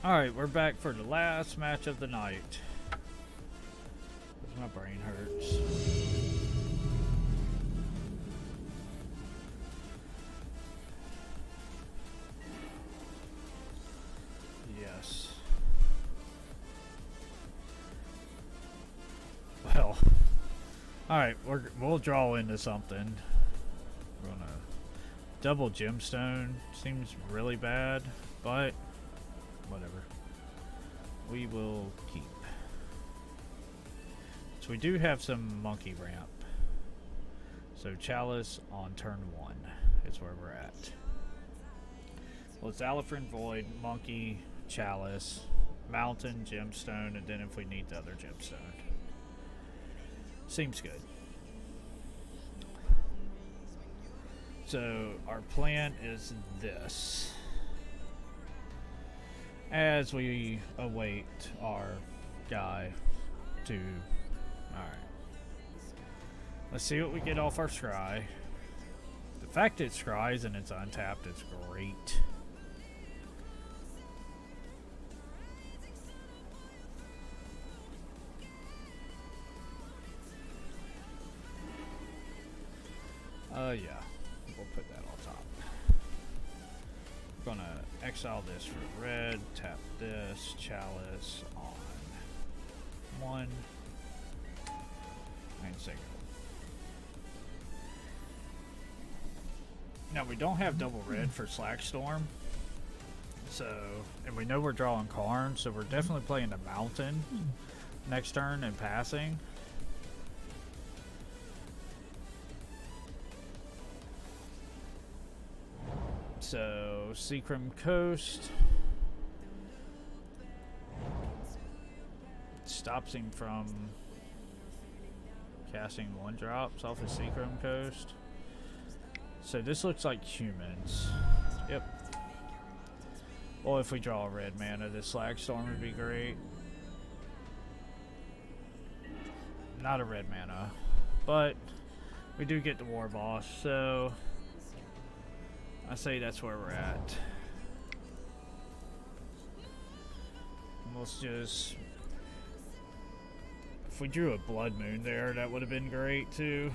Alright, we're back for the last match of the night. My brain hurts. Yes. Well. Alright, we'll draw into something. We're gonna double gemstone. Seems really bad, but whatever. We will keep. So we do have some monkey ramp. So Chalice on turn 1 is where we're at. Well, it's Alifrin Void, Monkey, Chalice, Mountain, Gemstone, and then if we need the other Gemstone. Seems good. So our plan is this. As we await our guy to... Alright. Let's see what we get off our scry. The fact it scries and it's untapped is great. Yeah. We'll put that on top. We're gonna exile this for red, tap this, Chalice on 1. And single. Now we don't have double red for Slackstorm. So, and we know we're drawing Karn, so we're definitely playing the Mountain next turn and passing. So, Seacrim Coast stops him from casting 1-drops off of Seacrim Coast. So this looks like humans. Yep. Well, if we draw a red mana, this Slagstorm would be great. Not a red mana, but we do get the War Boss, so I say that's where we're at. Let's just... If we drew a Blood Moon there, that would have been great too.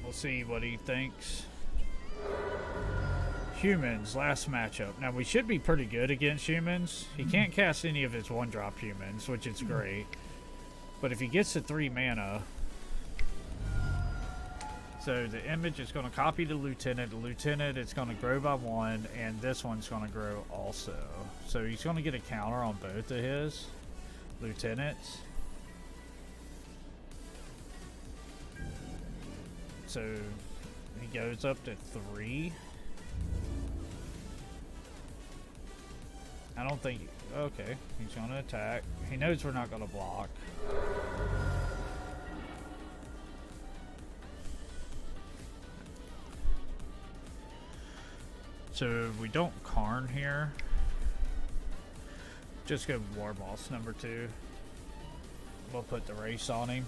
We'll see what he thinks. Humans, last matchup. Now we should be pretty good against humans. He can't cast any of his 1-drop humans, which is great. But if he gets to 3 mana... So the image is going to copy the lieutenant. The lieutenant is going to grow by 1, and this one's going to grow also. So he's going to get a counter on both of his lieutenants. So he goes up to 3. I don't think... Okay, he's going to attack. He knows we're not going to block. So we don't Karn here. Just go War Boss number 2. We'll put the race on him.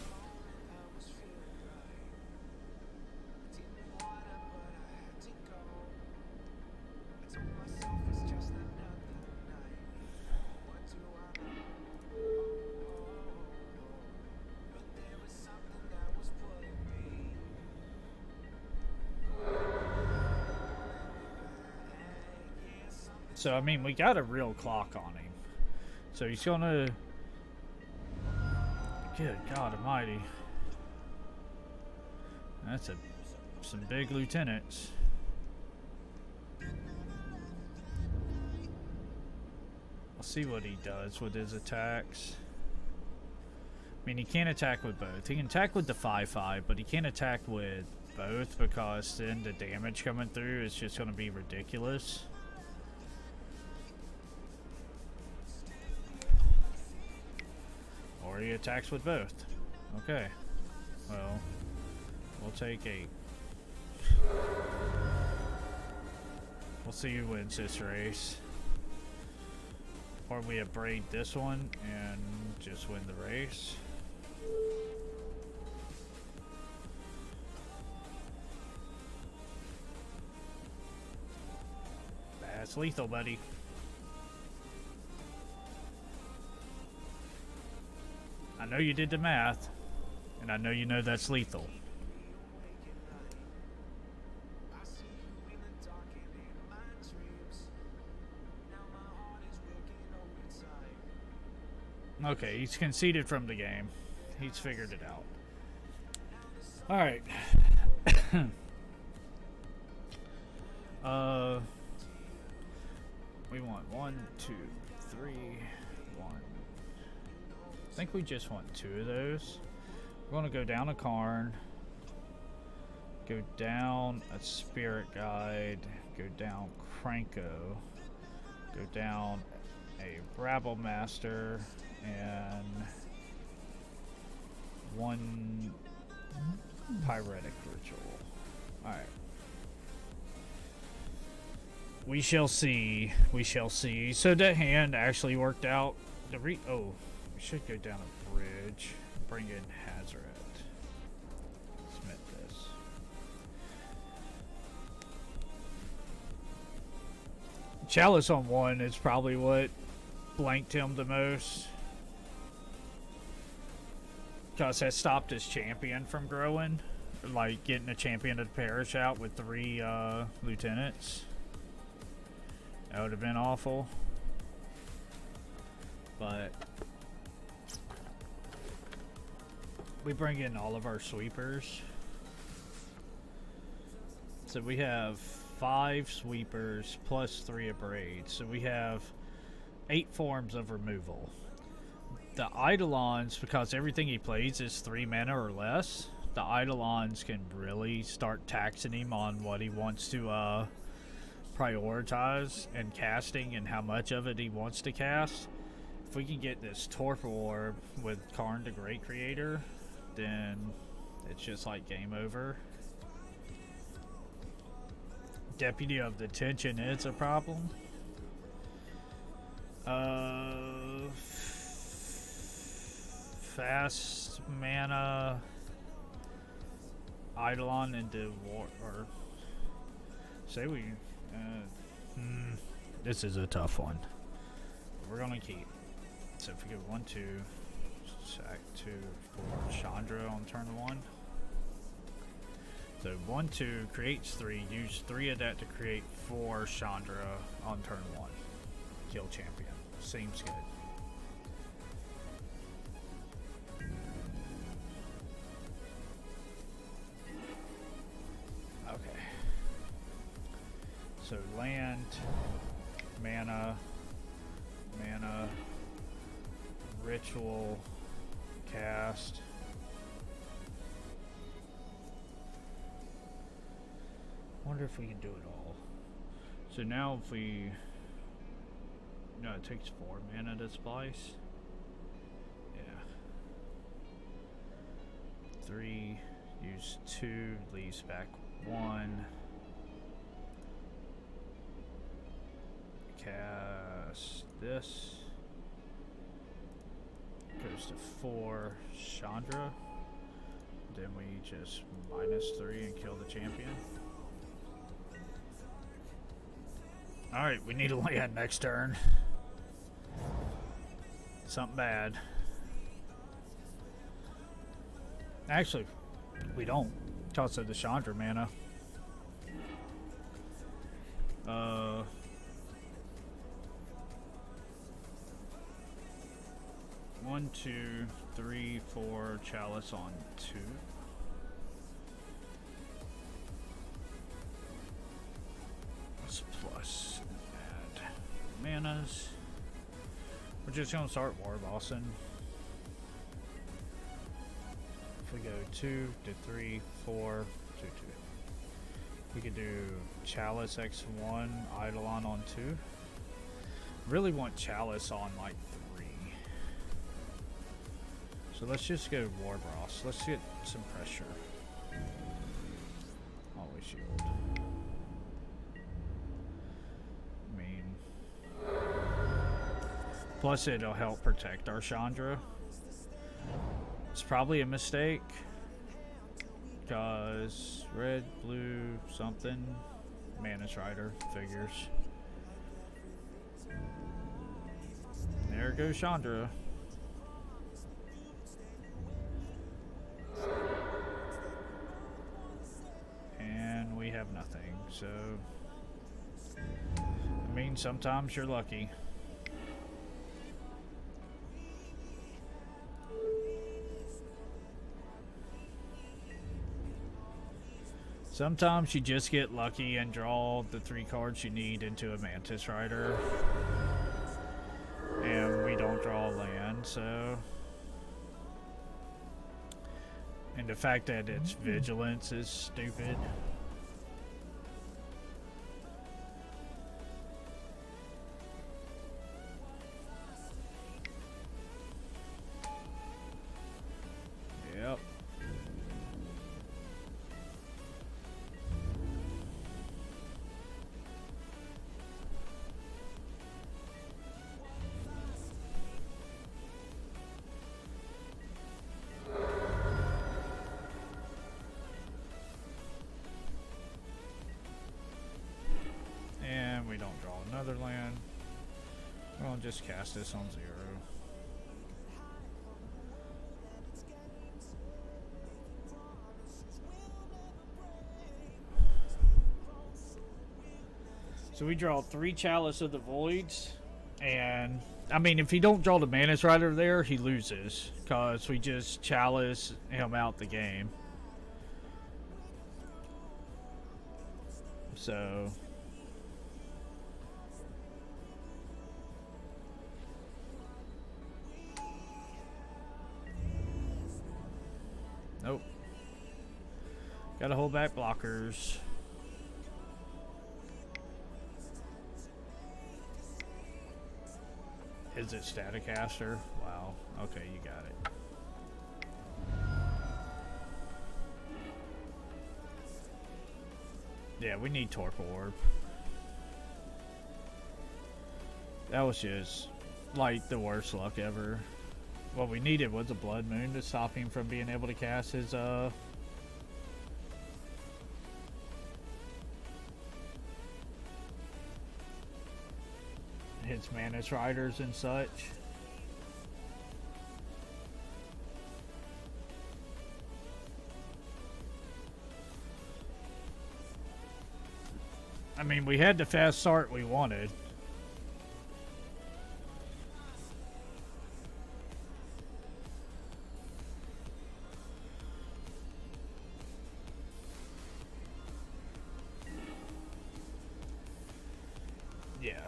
So, I mean, we got a real clock on him. So he's gonna... Good God almighty. That's some big lieutenants. I'll see what he does with his attacks. I mean, he can't attack with both. He can attack with the 5/5, but he can't attack with both because then the damage coming through is just gonna be ridiculous. Or he attacks with both. Okay. Well, we'll take 8. We'll see who wins this race. Or we abrade this one and just win the race. That's lethal, buddy. I know you did the math, and I know you know that's lethal. Okay, he's conceded from the game. He's figured it out. Alright. We want 1, 2, 3, 1. I think we just want 2 of those. We're going to go down a Karn. Go down a Spirit Guide. Go down Kranko. Go down a Rabble Master. And 1 Pyretic Ritual. Alright. We shall see. We shall see. So that hand actually worked out. We should go down a bridge. Bring in Hazoret. Submit this. Chalice on 1 is probably what blanked him the most. Because that stopped his champion from growing. Like getting a champion of the parish out with 3 lieutenants. That would have been awful. But we bring in all of our sweepers. So we have 5 sweepers plus 3 abrades. So we have 8 forms of removal. The Eidolons, because everything he plays is 3 mana or less, the Eidolons can really start taxing him on what he wants to prioritize and casting and how much of it he wants to cast. If we can get this Torpor Orb with Karn the Great Creator, then it's just like game over. Deputy of the Tension is a problem. Fast mana Eidolon into war, or say we this is a tough one. We're gonna keep. So if we go 1, 2, sack 2, 4, Chandra on turn 1. So 1, 2 creates 3. Use 3 of that to create 4 Chandra on turn 1. Kill champion. Seems good. Okay. So land, mana, ritual, cast. Wonder if we can do it all. So now if we... No, it takes 4 mana to splice. Yeah. 3, use 2, leaves back 1. Cast this. Goes to 4, Chandra. Then we just -3 and kill the champion. Alright, we need a land next turn. Something bad. Actually, we don't. Because of the Chandra mana. 1, 2, 3, 4, Chalice on 2. Plus add manas. We're just gonna start war bossing. If we go 2 to 3, 4, 2, 2. We could do Chalice X1, Eidolon on 2. Really want Chalice on like 3. So let's just go Warboss. Let's get some pressure. Always shield. Plus it'll help protect our Chandra. It's probably a mistake. Because red, blue, something. Manus Rider, figures. there goes Chandra. And we have nothing, so I mean, sometimes you're lucky. Sometimes you just get lucky and draw the 3 cards you need into a Mantis Rider. And we don't draw land, so... And the fact that it's Vigilance is stupid. Yep. And we don't draw another land. We'll just cast this on 0. So we draw 3 Chalice of the Voids, and I mean, if he don't draw the Mantis Rider there, he loses, because we just Chalice him out the game. So... Nope. Gotta hold back blockers. Is it Staticaster? Wow. Okay, you got it. Yeah, we need Torpor Orb. That was just, like, the worst luck ever. What we needed was a Blood Moon to stop him from being able to cast his, his Mantis Riders and such. I mean, we had the fast start we wanted. Yeah.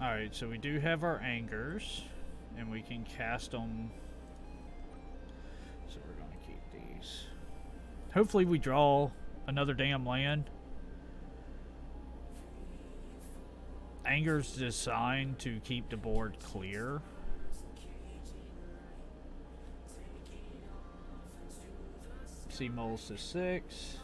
Alright, so we do have our Angers, and we can cast them. So we're going to keep these. Hopefully we draw another damn land. Anger's designed to keep the board clear. Sea-Moles to 6.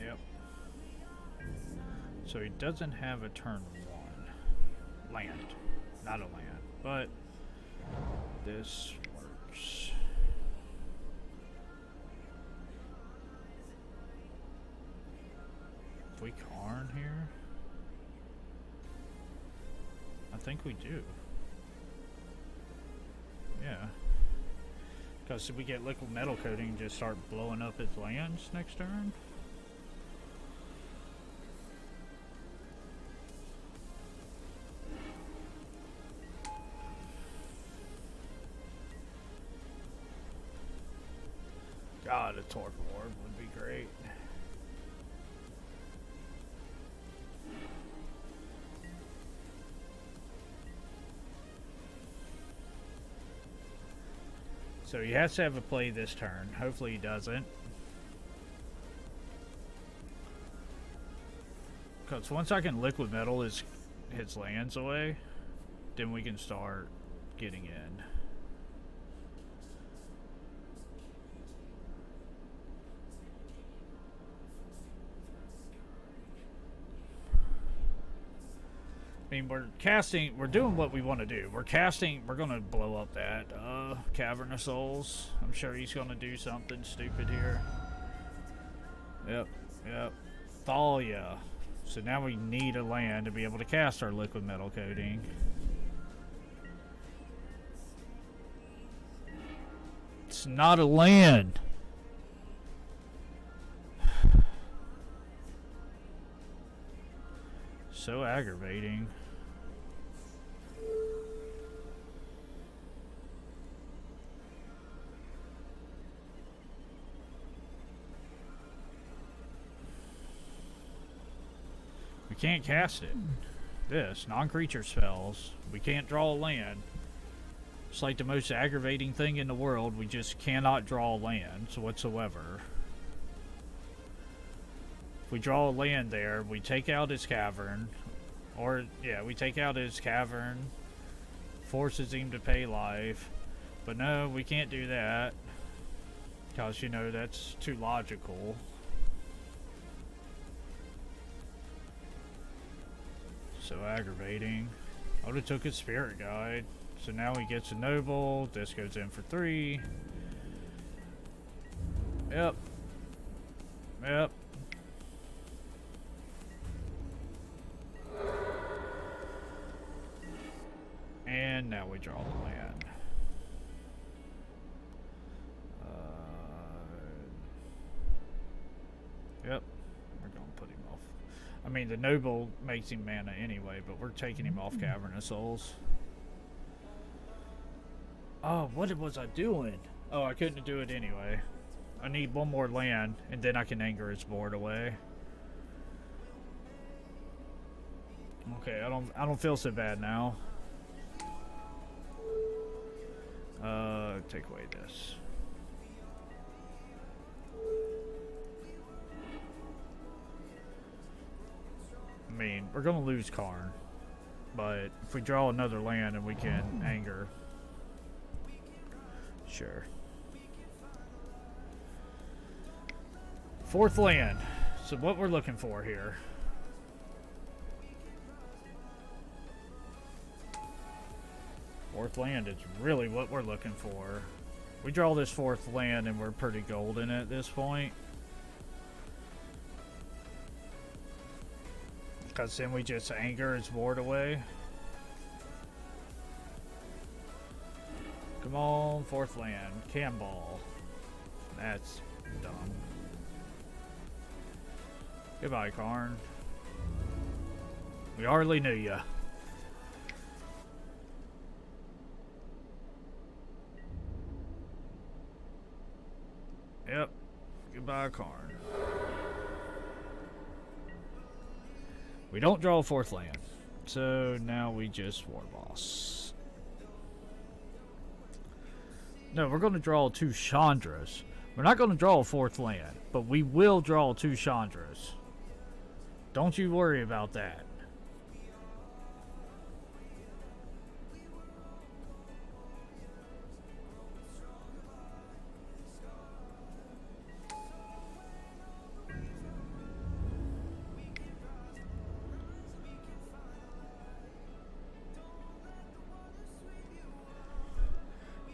Yep. So he doesn't have a turn 1 land. Not a land, but this works. We Karn here? I think we do. Yeah. Because if we get Liquid Metal Coating and just start blowing up its lands next turn. God, a Torpor Orb would be great. So he has to have a play this turn. Hopefully he doesn't. Because once I can Liquid Metal his lands away, then we can start getting in. I mean, we're casting, we're doing what we want to do. We're casting, we're going to blow up that Cavern of Souls. I'm sure he's going to do something stupid here. Yep, yep. Thalia. So now we need a land to be able to cast our liquid metal coating. It's not a land. So aggravating. We can't cast it. This, non-creature spells. We can't draw a land. It's like the most aggravating thing in the world. We just cannot draw lands whatsoever. If we draw a land there, we take out his cavern. Or, yeah, we take out his cavern. Forces him to pay life. But no, we can't do that. Because, you know, that's too logical. So aggravating. I would have took his spirit guide. So now he gets a noble. This goes in for 3. Yep. Yep. And now we draw the land. Yep. We're going to put him off. I mean, the noble makes him mana anyway, but we're taking him off Cavern of Souls. Oh, what was I doing? Oh, I couldn't do it anyway. I need one more land, and then I can anger his board away. Okay, I don't feel so bad now. Take away this. I mean, we're gonna lose Karn, but if we draw another land and we can anger. Sure. 4th land. So what we're looking for here. Fourth land is really what we're looking for. We draw this 4th land and we're pretty golden at this point. Because then we just anger his board away. Come on, 4th land. Camball. That's dumb. Goodbye, Karn. We hardly knew ya. Yep. Goodbye, Karn. We don't draw a 4th land. So now we just War Boss. No, we're going to draw 2 Chandras. We're not going to draw a 4th land, but we will draw 2 Chandras. Don't you worry about that.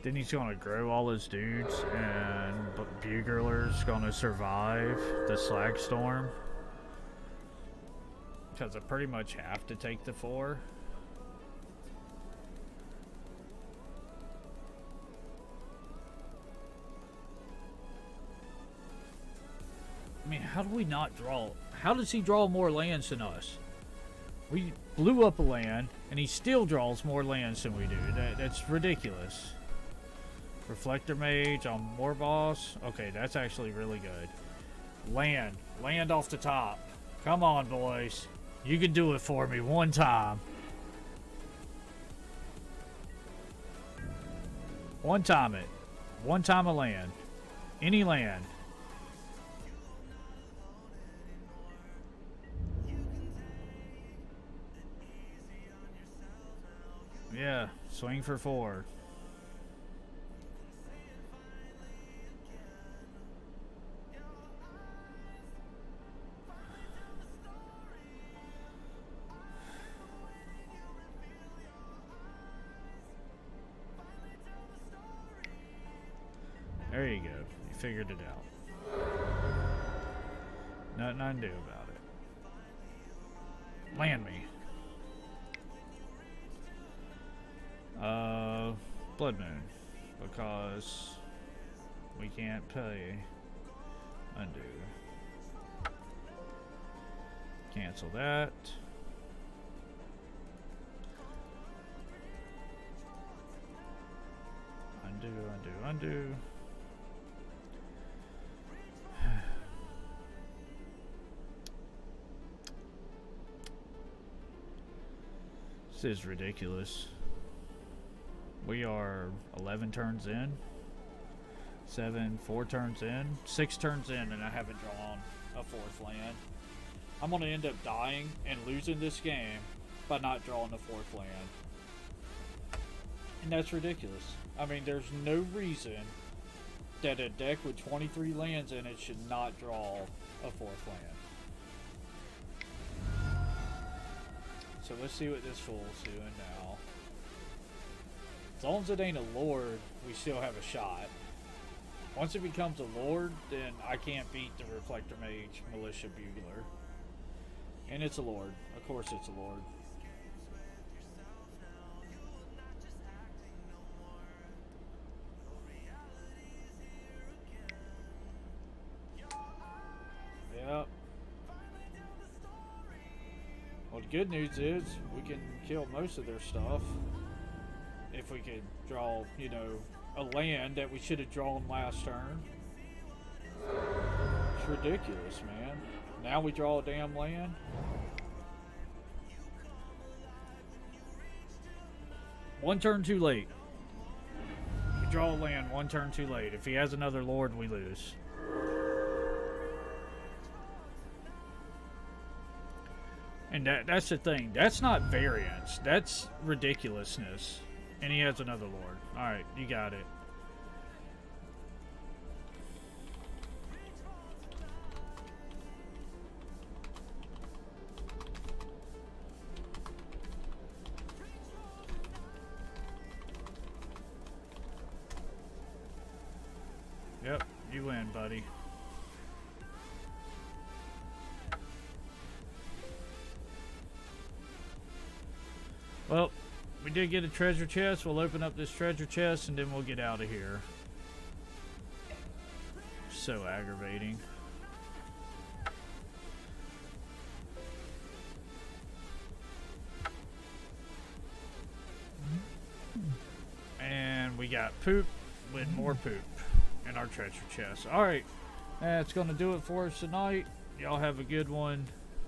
Then he's gonna grow all his dudes, and Bugler's gonna survive the Slag Storm. Because I pretty much have to take the 4. I mean, how do we not draw? How does he draw more lands than us? We blew up a land, and he still draws more lands than we do. That's ridiculous. Reflector Mage on War Boss. Okay, that's actually really good. Land. Land off the top. Come on, boys. You can do it for me one time. One time it. One time a land. Any land. Yeah, swing for 4. There you go. You figured it out. Nothing I can do about it. Land me. Blood Moon. Because we can't pay. Undo. Cancel that. Undo, undo, undo. This is ridiculous. We are 11 turns in. 4 turns in. 6 turns in, and I haven't drawn a 4th land. I'm going to end up dying and losing this game by not drawing a 4th land. And that's ridiculous. I mean, there's no reason that a deck with 23 lands in it should not draw a 4th land. So let's see what this fool's doing now. As long as it ain't a lord, we still have a shot. Once it becomes a lord, then I can't beat the Reflector Mage Militia Bugler. And it's a lord. Of course it's a lord. Yep. Well, the good news is we can kill most of their stuff. If we could draw, you know, a land that we should have drawn last turn. It's ridiculous, man. Now we draw a damn land. One turn too late. We draw a land 1 turn too late. If he has another lord, we lose. And that's the thing. That's not variance. That's ridiculousness. And he has another lord. Alright, you got it. Yep, you win, buddy. Well, we did get a treasure chest. We'll open up this treasure chest and then we'll get out of here. So aggravating. And we got poop with more poop in our treasure chest. Alright, that's going to do it for us tonight. Y'all have a good one.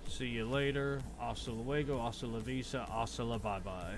See you later. Hasta luego, hasta la vista, hasta la bye-bye.